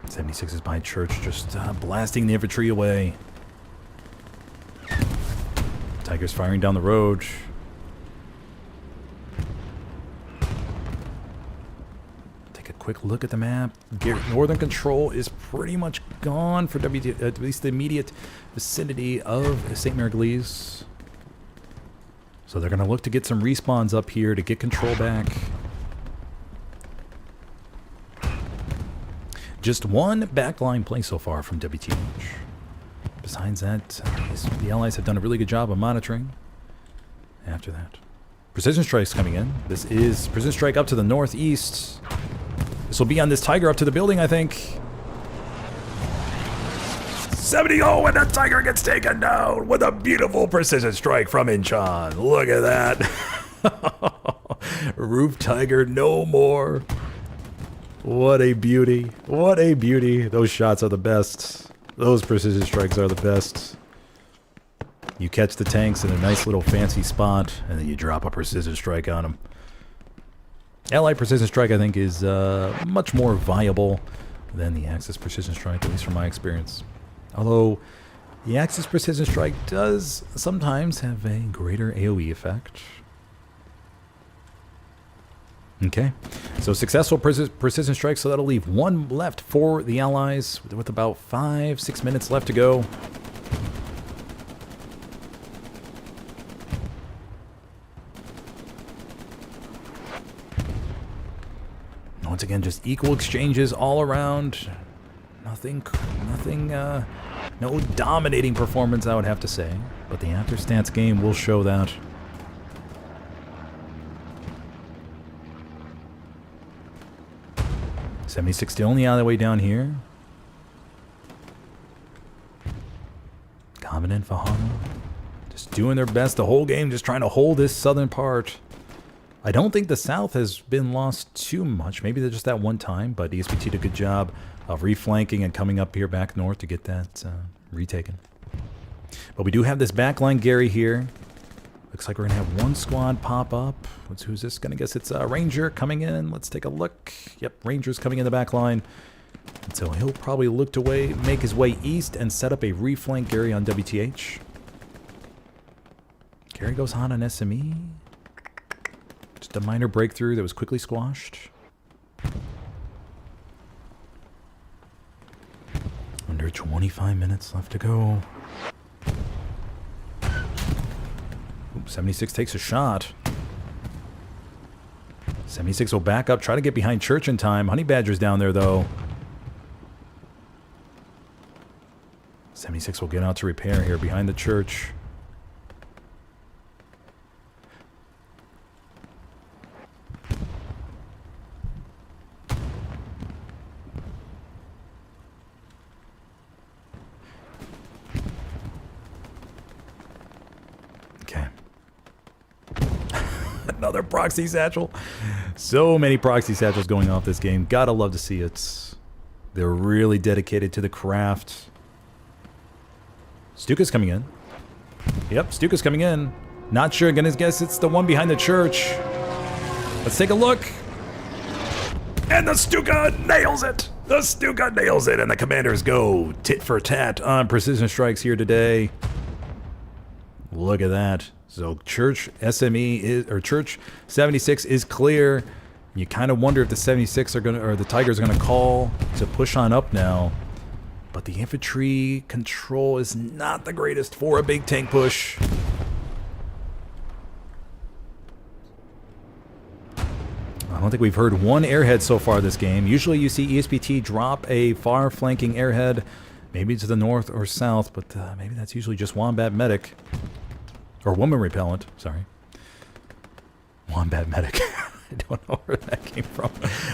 .76 is behind church, just blasting the infantry away. Tiger's firing down the road. Quick look at the map. Northern control is pretty much gone for at least the immediate vicinity of St. Mary-Glees. So they're going to look to get some respawns up here to get control back. Just one backline play so far from WTH. Besides that, the Allies have done a really good job of monitoring. After that, Precision Strike's coming in. This is Precision Strike up to the northeast. This will be on this Tiger up to the building, I think. 70, oh, and that Tiger gets taken down with a beautiful Precision Strike from Inchon. Look at that. Roof Tiger no more. What a beauty. What a beauty. Those shots are the best. Those Precision Strikes are the best. You catch the tanks in a nice little fancy spot, and then you drop a Precision Strike on them. Allied Precision Strike, I think, is much more viable than the Axis Precision Strike, at least from my experience. Although, the Axis Precision Strike does sometimes have a greater AoE effect. Okay, so successful Precision Strike, so that'll leave one left for the Allies, with about 5-6 minutes left to go. Once again, just equal exchanges all around. No dominating performance, I would have to say. But the after stats game will show that. .76 still on the alleyway down here. Common and Fahana just doing their best the whole game, just trying to hold this southern part. I don't think the south has been lost too much. Maybe they're just that one time, but ESPT did a good job of reflanking and coming up here back north to get that retaken. But we do have this backline Gary here. Looks like we're going to have one squad pop up. Who's this? Going to guess it's Ranger coming in. Let's take a look. Yep, Ranger's coming in the back line. And so he'll probably look to make his way east and set up a reflank Gary on WTH. Gary goes hot on SME. Just a minor breakthrough that was quickly squashed. Under 25 minutes left to go. 76 takes a shot. 76 will back up, try to get behind Church in time. Honey Badger's down there, though. 76 will get out to repair here behind the Church. Another proxy satchel. So many proxy satchels going off this game. Gotta love to see it. They're really dedicated to the craft. Stuka's coming in. Yep, Stuka's coming in. Not sure. Gonna guess it's the one behind the Church. Let's take a look. And the Stuka nails it. The Stuka nails it. And the Commanders go tit for tat on precision strikes here today. Look at that. So Church SME is, or Church 76 is clear. You kind of wonder if the 76 are gonna, or the Tigers are gonna call to push on up now. But the infantry control is not the greatest for a big tank push. I don't think we've heard one airhead so far this game. Usually you see ESPT drop a far flanking airhead, maybe to the north or south, but maybe that's usually just Wombat Medic. Or Woman Repellent, sorry. Wombat Medic. I don't know where that came from.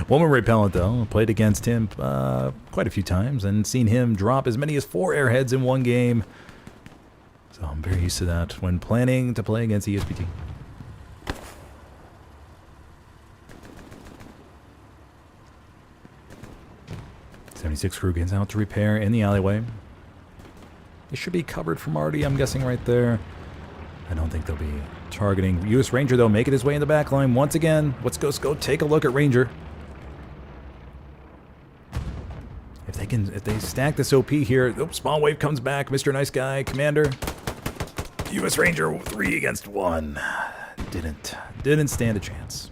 Woman Repellent, though, played against him quite a few times and seen him drop as many as 4 airheads in one game. So I'm very used to that when planning to play against ESPT. .76 crew gets out to repair in the alleyway. They should be covered from Artie, I'm guessing, right there. I don't think they'll be targeting. U.S. Ranger, though, making his way in the back line once again. Let's go take a look at Ranger. If they stack this OP here. Oh, Spawn Wave comes back. Mr. Nice Guy, Commander. U.S. Ranger 3 against 1. Didn't stand a chance.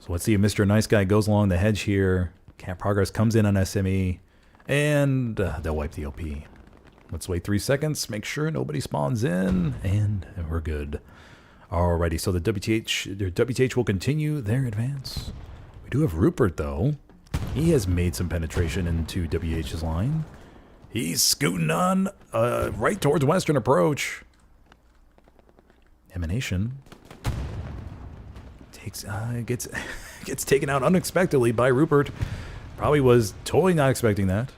So let's see if Mr. Nice Guy goes along the hedge here. Camp Progress comes in on SME. And they'll wipe the OP. Let's wait 3 seconds, make sure nobody spawns in, and we're good. Alrighty, so the WTH will continue their advance. We do have Rupert, though. He has made some penetration into WH's line. He's scooting on right towards Western Approach. Emanation gets taken out unexpectedly by Rupert. Probably was totally not expecting that.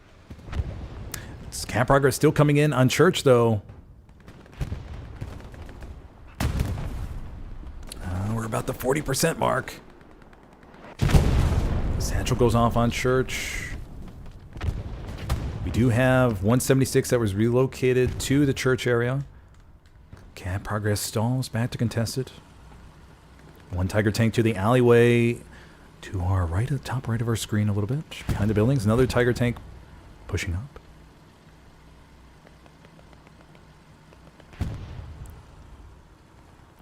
Camp Progress still coming in on Church, though. We're about the 40% mark. Satchel goes off on Church. We do have 176 that was relocated to the Church area. Camp Progress stalls back to contest it. One Tiger tank to the alleyway to our right, at the top right of our screen a little bit. Behind the buildings, another Tiger tank pushing up.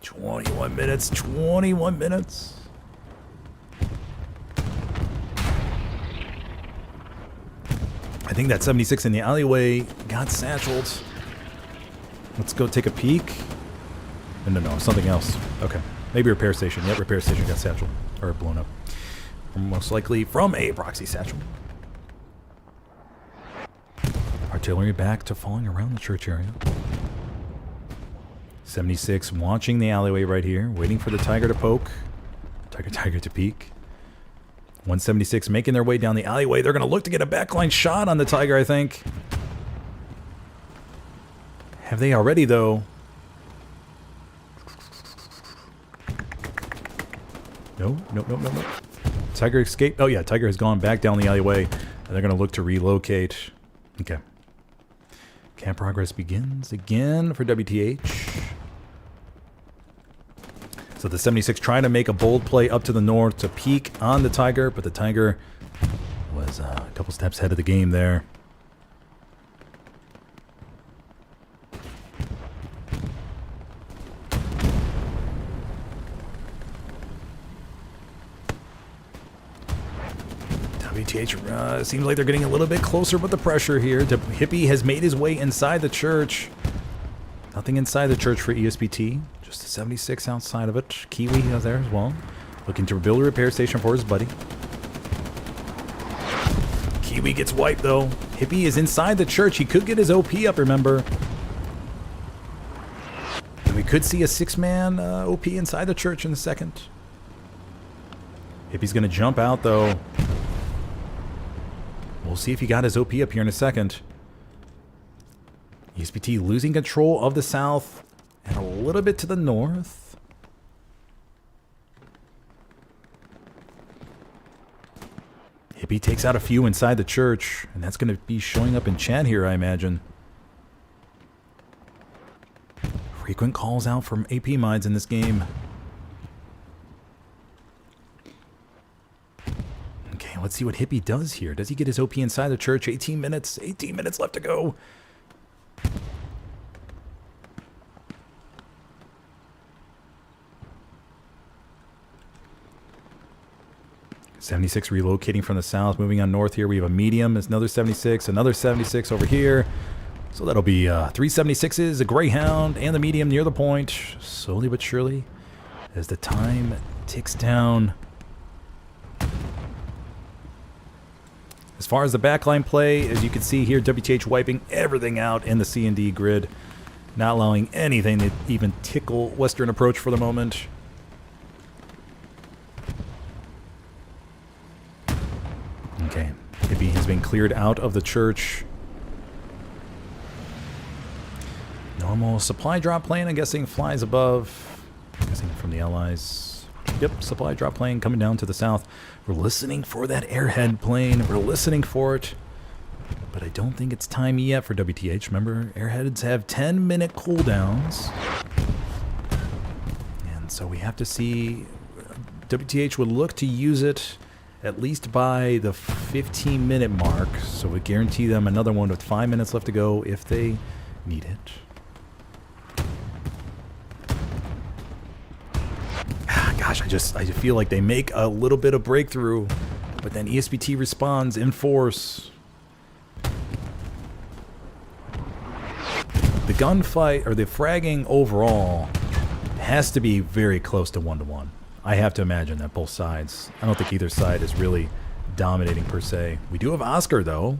21 minutes, 21 minutes. I think that 76 in the alleyway got satcheled. Let's go take a peek. No, something else. Okay. Maybe repair station. Yep, repair station got satcheled. Or blown up. most likely from a proxy satchel. Artillery back to falling around the church area. 76 watching the alleyway right here, waiting for the Tiger to poke. Tiger to peek. 176 making their way down the alleyway. They're going to look to get a backline shot on the Tiger, I think. Have they already, though? No. Tiger escaped. Oh, yeah, Tiger has gone back down the alleyway, and they're going to look to relocate. Okay. Camp progress begins again for WTH. So the 76 trying to make a bold play up to the north to peek on the Tiger, but the Tiger was a couple steps ahead of the game there. WTH seems like they're getting a little bit closer with the pressure here. Hippie has made his way inside the church. Nothing inside the church for ESPT. Just a 76 outside of it. Kiwi is there as well. Looking to build a repair station for his buddy. Kiwi gets wiped though. Hippie is inside the church. He could get his OP up, remember. And we could see a 6-man OP inside the church in a second. Hippie's going to jump out though. We'll see if he got his OP up here in a second. ESPT losing control of the south and a little bit to the north. Hippie takes out a few inside the church, and that's going to be showing up in chat here, I imagine. Frequent calls out from AP Minds in this game. Okay, let's see what Hippie does here. Does he get his OP inside the church? 18 minutes left to go. 76 relocating from the south, moving on north here. We have a medium, it's another 76 over here. So that'll be 3 76s, a Greyhound, and the medium near the point. Slowly but surely, as the time ticks down. As far as the backline play, as you can see here, WTH wiping everything out in the C&D grid. Not allowing anything to even tickle Western approach for the moment. Okay, Hippie has been cleared out of the church. Normal supply drop plane, I'm guessing, flies above. I'm guessing from the Allies. Yep, supply drop plane coming down to the south. We're listening for that airhead plane. We're listening for it. But I don't think it's time yet for WTH. Remember, airheads have 10-minute cooldowns. And so we have to see. WTH would look to use it at least by the 15-minute mark. So we guarantee them another one with 5 minutes left to go if they need it. Gosh, I feel like they make a little bit of breakthrough, but then ESPT responds in force. The gunfight, or the fragging overall, has to be very close to 1-to-1. I have to imagine that both sides. I don't think either side is really dominating per se. We do have Oscar, though.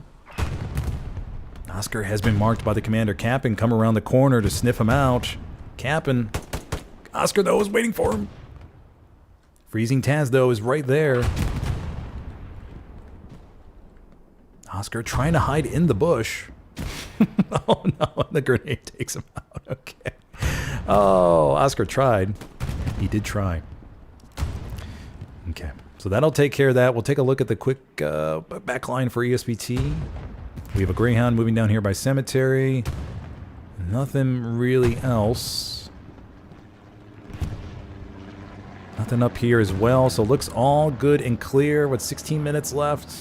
Oscar has been marked by the commander. Cap'n come around the corner to sniff him out. Cap'n. Oscar, though, is waiting for him. Freezing Taz, though, is right there. Oscar trying to hide in the bush. Oh, no, the grenade takes him out. Okay. Oh, Oscar tried. He did try. Okay, so that'll take care of that. We'll take a look at the quick backline for ESPT. We have a Greyhound moving down here by Cemetery. Nothing really else. Nothing up here as well, so looks all good and clear with 16 minutes left.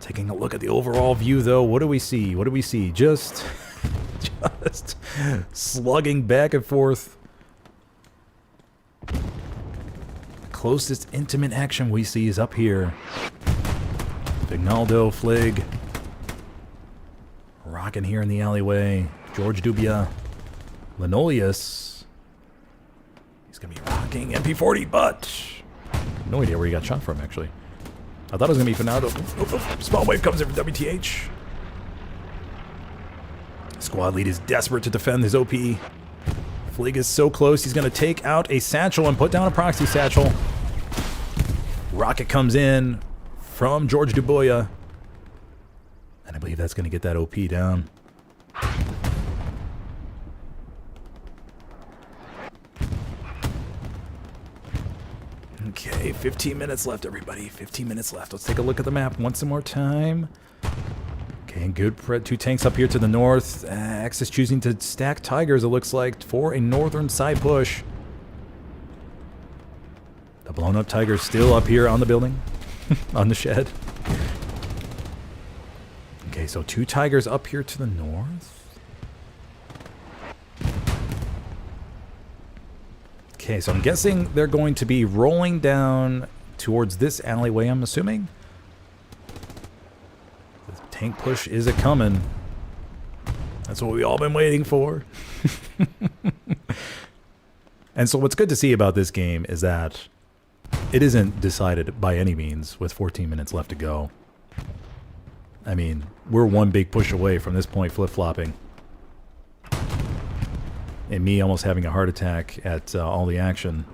Taking a look at the overall view, though, what do we see? What do we see? Just slugging back and forth. Closest intimate action we see is up here. Vignaldo, Flig. Rocking here in the alleyway. George Dubia. Linoleus. He's going to be rocking MP40, but no idea where he got shot from, actually. I thought it was going to be Fernando. Small wave comes in from WTH. Squad lead is desperate to defend his OP. Flig is so close, he's going to take out a satchel and put down a proxy satchel. Rocket comes in from George Duboya. And I believe that's going to get that OP down. Okay, 15 minutes left, everybody. 15 minutes left. Let's take a look at the map once more time. Okay, good. 2 tanks up here to the north. Axis choosing to stack Tigers, it looks like, for a northern side push. The blown up Tiger's still up here on the building, on the shed. Okay, so 2 Tigers up here to the north. Okay, so I'm guessing they're going to be rolling down towards this alleyway, I'm assuming. The tank push is a-coming. That's what we've all been waiting for. And so what's good to see about this game is that it isn't decided by any means with 14 minutes left to go. I mean, we're one big push away from this point flip-flopping. And me almost having a heart attack at all the action.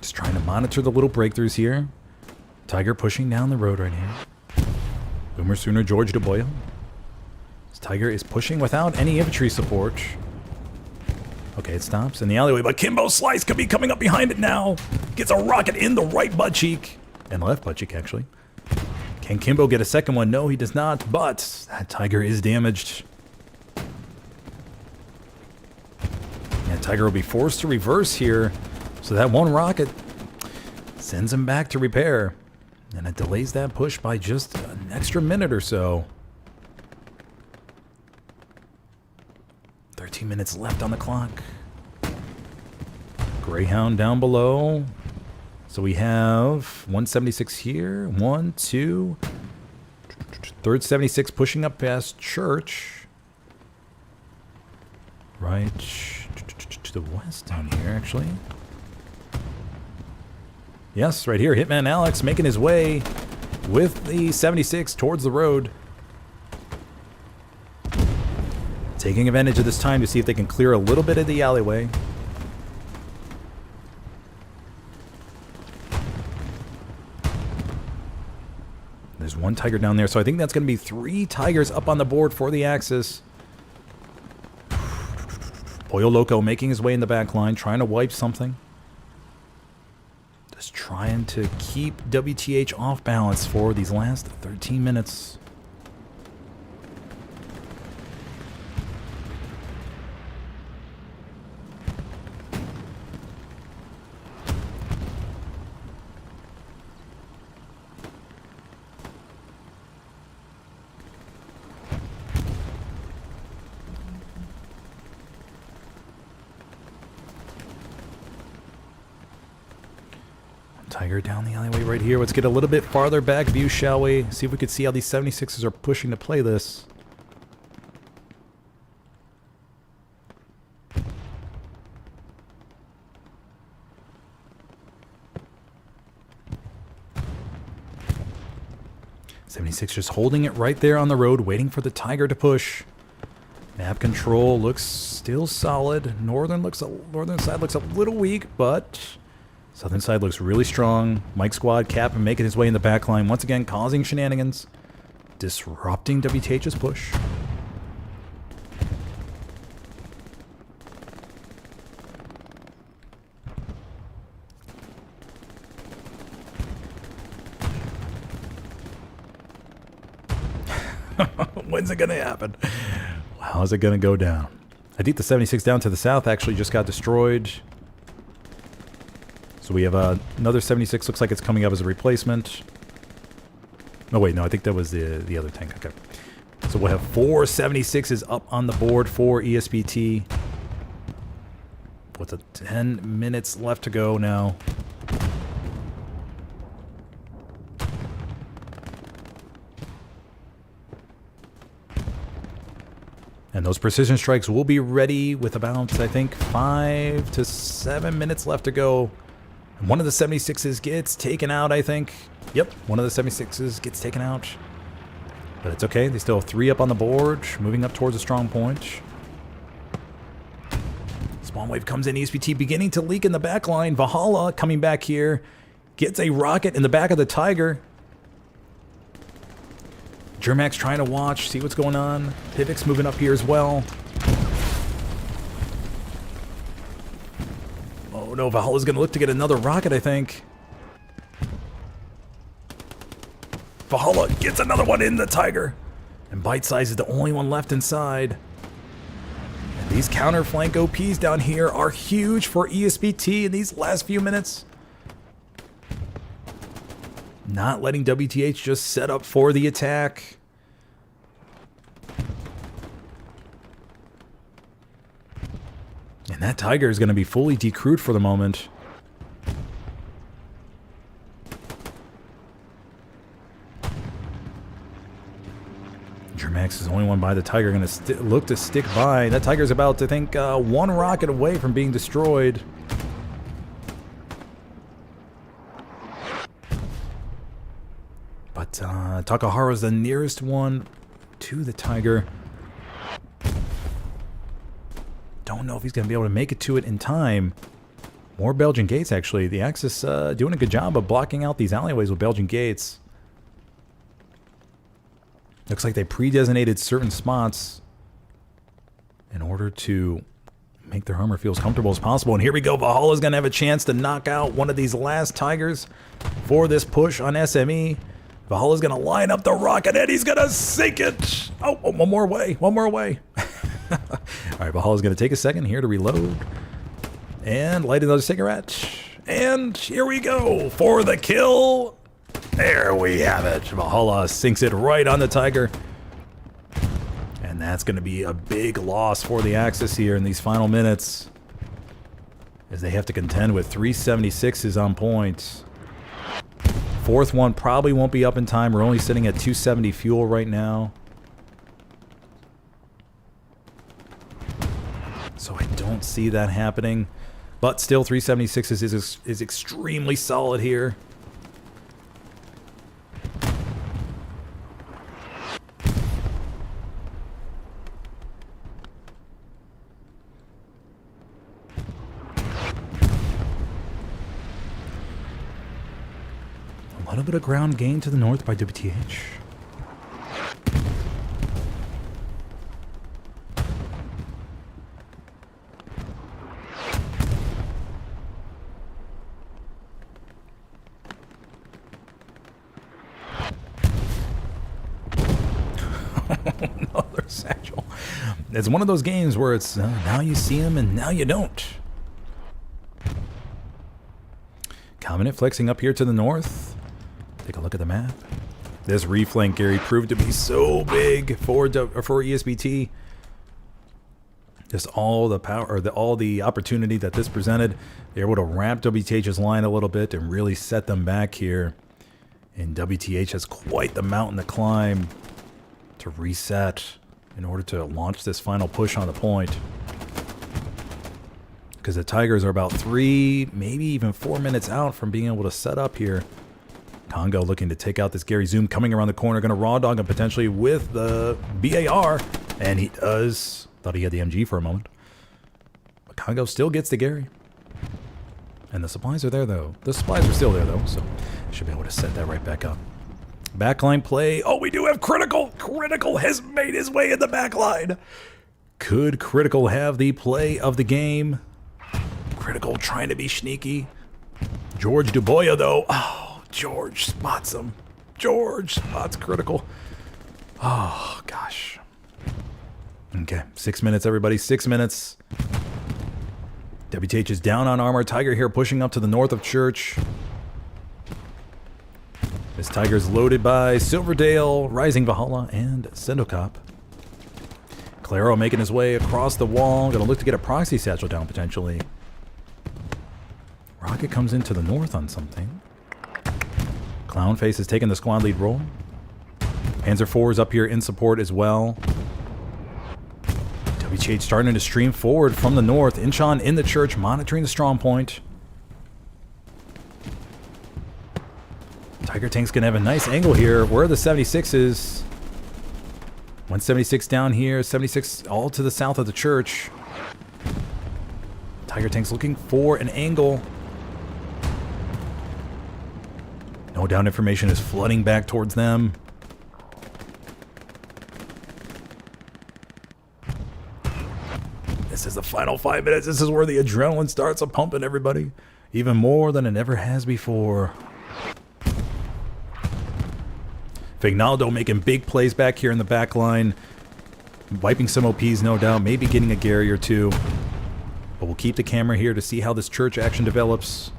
Just trying to monitor the little breakthroughs here. Tiger pushing down the road right here. Boomer Sooner, George Duboya. This Tiger is pushing without any infantry support. Okay, it stops in the alleyway, but Kimbo Slice could be coming up behind it now. Gets a rocket in the right butt cheek. And the left butt cheek, actually. Can Kimbo get a second one? No, he does not, but that Tiger is damaged. And Tiger will be forced to reverse here. So that one rocket sends him back to repair. And it delays that push by just an extra minute or so. 13 minutes left on the clock. Greyhound down below. So we have 176 here. 1, 2. Third 76 pushing up past Church. Right to the west down here, actually. Yes, right here. Hitman Alex making his way with the 76 towards the road. Taking advantage of this time to see if they can clear a little bit of the alleyway. There's one Tiger down there, so I think that's going to be 3 Tigers up on the board for the Axis. Pollo Loco making his way in the back line, trying to wipe something. Just trying to keep WTH off balance for these last 13 minutes. Tiger down the alleyway right here. Let's get a little bit farther back view, shall we? See if we could see how these 76s are pushing to play this. '76 just holding it right there on the road, waiting for the Tiger to push. Map control looks still solid. Northern side looks a little weak, but southern side looks really strong. Mike Squad Cap making his way in the back line, once again causing shenanigans, disrupting WTH's push. When's it gonna happen? How's it gonna go down? I think the 76 down to the south actually just got destroyed. So we have another 76. Looks like it's coming up as a replacement. Oh wait, no, I think that was the other tank. Okay. So we'll have 4 76s up on the board for ESPT. What's 10 minutes left to go now? And those precision strikes will be ready with about, I think, 5 to 7 minutes left to go. And one of the 76s gets taken out, I think. Yep, one of the 76s gets taken out. But it's okay. They still have 3 up on the board, moving up towards a strong point. Spawn wave comes in. ESPT beginning to leak in the back line. Valhalla coming back here. Gets a rocket in the back of the Tiger. Germax trying to watch, see what's going on. Pivix moving up here as well. Oh no, Valhalla's going to look to get another rocket, I think. Valhalla gets another one in the Tiger. And Bite Size is the only one left inside. And these counter flank OPs down here are huge for ESPT in these last few minutes. Not letting WTH just set up for the attack. And that Tiger is going to be fully decrewed for the moment. Germax is the only one by the Tiger, going to look to stick by. That Tiger's about, I think, 1 rocket away from being destroyed. But Takahara's the nearest one to the Tiger. Don't know if he's going to be able to make it to it in time. More Belgian gates, actually. The Axis doing a good job of blocking out these alleyways with Belgian gates. Looks like they pre-designated certain spots in order to make their armor feel as comfortable as possible. And here we go. Valhalla's going to have a chance to knock out one of these last Tigers for this push on SME. Valhalla's going to line up the rocket and he's going to sink it. Oh, one more way. One more way. All right, Valhalla's going to take a second here to reload and light another cigarette. And here we go for the kill. There we have it. Valhalla sinks it right on the Tiger. And that's going to be a big loss for the Axis here in these final minutes, as they have to contend with 376s on point. Fourth one probably won't be up in time. We're only sitting at 270 fuel right now. So I don't see that happening. But still, 376s is extremely solid here. A little bit of ground gain to the north by WTH. Another satchel. It's one of those games where it's now you see him and now you don't. Covenant flexing up here to the north. Take a look at the map. This reflank, Gary, proved to be so big for ESPT. Just all the power, or all the opportunity that this presented. They were able to ramp WTH's line a little bit and really set them back here. And WTH has quite the mountain to climb to reset in order to launch this final push on the point. Because the Tigers are about 3, maybe even 4 minutes out from being able to set up here. Congo looking to take out this Gary Zoom, coming around the corner, going to raw dog him potentially with the BAR. And he does. Thought he had the MG for a moment. But Congo still gets the Gary. And the supplies are there, though. The supplies are still there, though, so should be able to set that right back up. Backline play. Oh, we do have Critical. Critical has made his way in the backline. Could Critical have the play of the game? Critical trying to be sneaky. George Duboya, though. Oh, George spots him. George spots Critical. Oh, gosh. Okay, 6 minutes, everybody. 6 minutes. WTH is down on armor. Tiger here pushing up to the north of Church. This Tiger is loaded by Silverdale, Rising Valhalla, and Sendocop. Claro making his way across the wall. Gonna look to get a proxy satchel down, potentially. Rocket comes into the north on something. Clownface is taking the squad lead role. Panzer IV is up here in support as well. WTH starting to stream forward from the north. Incheon in the church, monitoring the strong point. Tiger Tank's going to have a nice angle here. Where are the 76s? 176 down here, 76 all to the south of the church. Tiger Tank's looking for an angle. No down information is flooding back towards them. This is the final 5 minutes. This is where the adrenaline starts pumping, everybody. Even more than it ever has before. Vignaldo making big plays back here in the back line. Wiping some OPs, no doubt. Maybe getting a Gary or two. But we'll keep the camera here to see how this church action develops.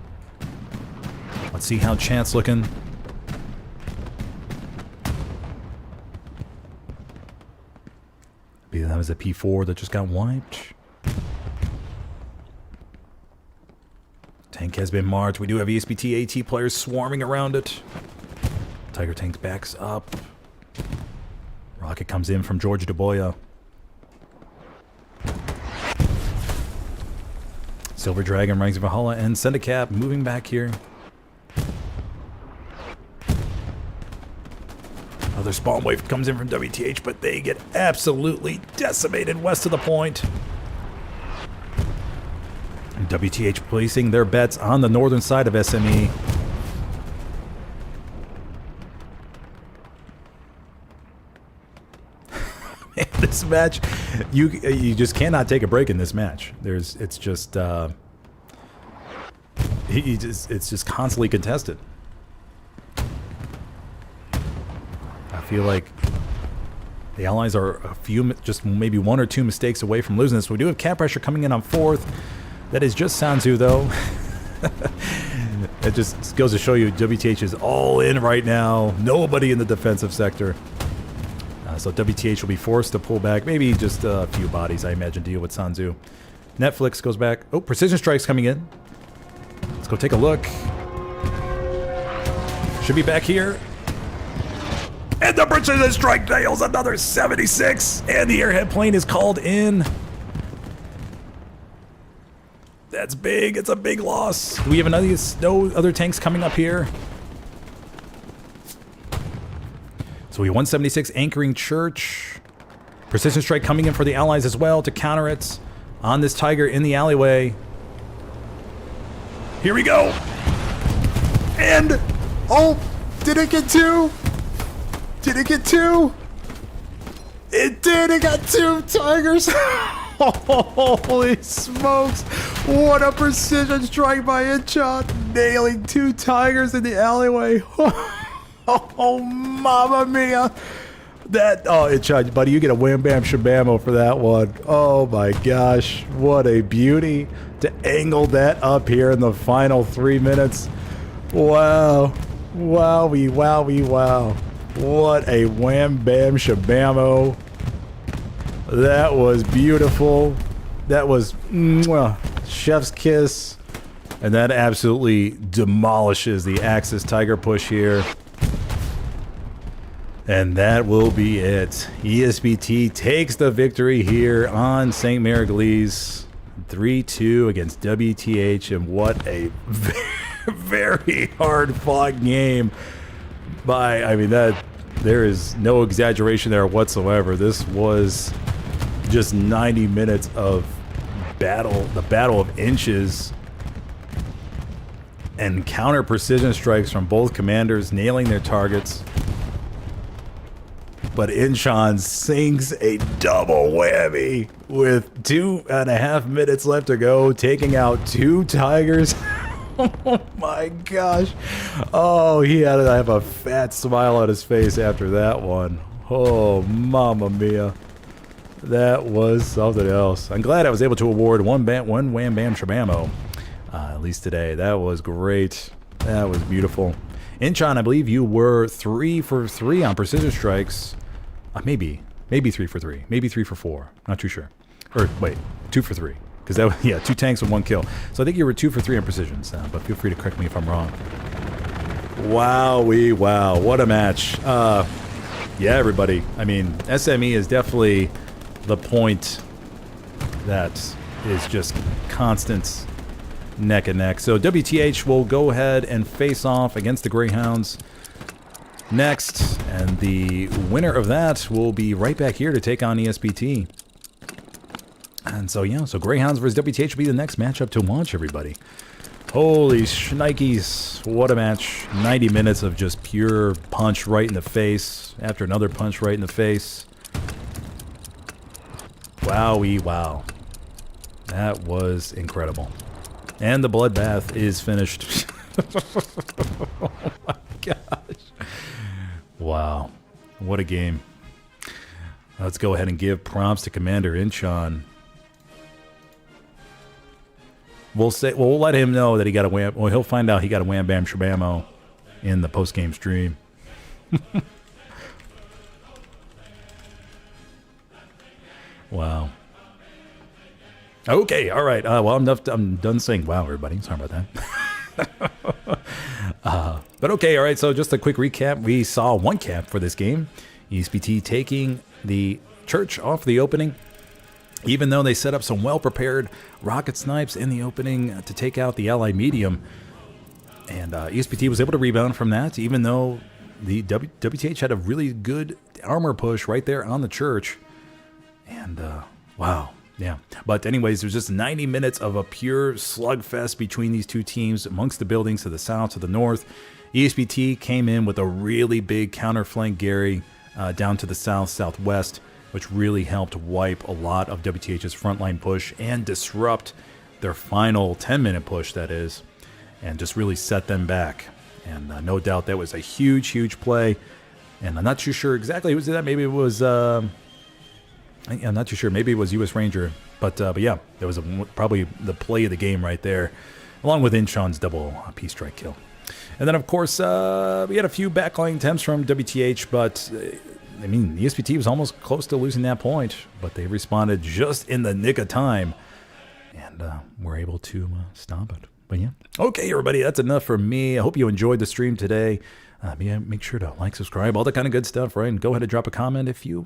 Let's see how Chant's looking. Maybe that was a P4 that just got wiped. Tank has been marked. We do have ESPT AT players swarming around it. Tiger Tank backs up. Rocket comes in from George DeBoya. Silver Dragon, Ranks of Valhalla, and Sendicap moving back here. Another spawn wave comes in from WTH, but they get absolutely decimated west of the point. And WTH placing their bets on the northern side of SME. This match, you just cannot take a break in this match. It's just constantly contested. I feel like the Allies are a few, just maybe one or two mistakes away from losing this. We do have cap pressure coming in on fourth. That is just Sanzu though. It just goes to show you WTH is all in right now. Nobody in the defensive sector. So WTH will be forced to pull back. Maybe just a few bodies, I imagine, deal with Sanzu. Netflix goes back. Oh, Precision Strike's coming in. Let's go take a look. Should be back here. And the Precision Strike nails another 76. And the airhead plane is called in. That's big. It's a big loss. Do we have no other tanks coming up here? So we 176 anchoring church. Precision Strike coming in for the Allies as well to counter it on this Tiger in the alleyway. Here we go. And oh, did it get two? Did it get two? It did. It got two Tigers. Holy smokes. What a Precision Strike by Incheon. Nailing two Tigers in the alleyway. Oh, mamma mia. Incheon, buddy, you get a wham bam shabamo for that one. Oh my gosh, what a beauty to angle that up here in the final 3 minutes. Wow. Wowie, wowie, wow. What a wham bam shabamo. That was beautiful. That was chef's kiss. And that absolutely demolishes the Axis Tiger push here. And that will be it. ESPT takes the victory here on St. Marigolese. 3-2 against WTH. And what a very hard-fought game. There is no exaggeration there whatsoever. This was just 90 minutes of battle. The battle of inches. And counter precision strikes from both commanders, nailing their targets. But Incheon sinks a double whammy with 2.5 minutes left to go, taking out two Tigers. Oh my gosh. Oh, he had to have a fat smile on his face after that one. Oh, mamma mia. That was something else. I'm glad I was able to award one wham bam shabamo, at least today. That was great. That was beautiful. Incheon, I believe you were 3 for 3 on precision strikes. Maybe 3 for 3. Maybe 3 for 4. Not too sure. Or wait, 2 for 3. Because that was, yeah, 2 tanks with 1 kill. So I think you were 2 for 3 on precisions. But feel free to correct me if I'm wrong. Wowee, wow. What a match. Yeah, everybody. I mean, SME is definitely the point that is just constant neck and neck. So WTH will go ahead and face off against the Greyhounds next, and the winner of that will be right back here to take on ESPT. And so yeah, so Greyhounds versus WTH will be the next matchup to watch, everybody. Holy shnikes, what a match. 90 minutes of just pure punch right in the face after another punch right in the face. Wowie wow. That was incredible. And the bloodbath is finished. Oh my gosh. Wow. What a game. Let's go ahead and give prompts to Commander Inchon. We'll let him know that he got a wham. Well, he'll find out he got a wham bam shabamo in the post game stream. Wow. Okay, all right. Well, I'm done saying wow, everybody. Sorry about that. But okay, all right. So just a quick recap. We saw one cap for this game. ESPT taking the church off the opening. Even though they set up some well-prepared rocket snipes in the opening to take out the Allied medium. And ESPT was able to rebound from that, even though the WTH had a really good armor push right there on the church. And, wow, yeah. But anyways, there's just 90 minutes of a pure slugfest between these two teams amongst the buildings to the south, to the north. ESPT came in with a really big counterflank Gary down to the south, southwest, which really helped wipe a lot of WTH's frontline push and disrupt their final 10-minute push, that is, and just really set them back. And no doubt that was a huge, huge play. And I'm not too sure exactly who was that. Maybe it was, I'm not too sure. Maybe it was U.S. Ranger. But yeah, that was probably the play of the game right there, along with Inchon's double P-strike kill. And then, of course, we had a few backline attempts from WTH, but I mean, ESPT was almost close to losing that point, but they responded just in the nick of time, and were able to stop it. But yeah. Okay, everybody, that's enough for me. I hope you enjoyed the stream today. Yeah, make sure to like, subscribe, all that kind of good stuff, right? And go ahead and drop a comment if you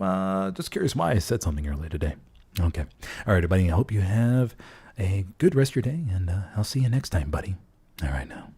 just curious why I said something earlier today. Okay. All right, everybody, I hope you have a good rest of your day, and I'll see you next time, buddy. All right, now.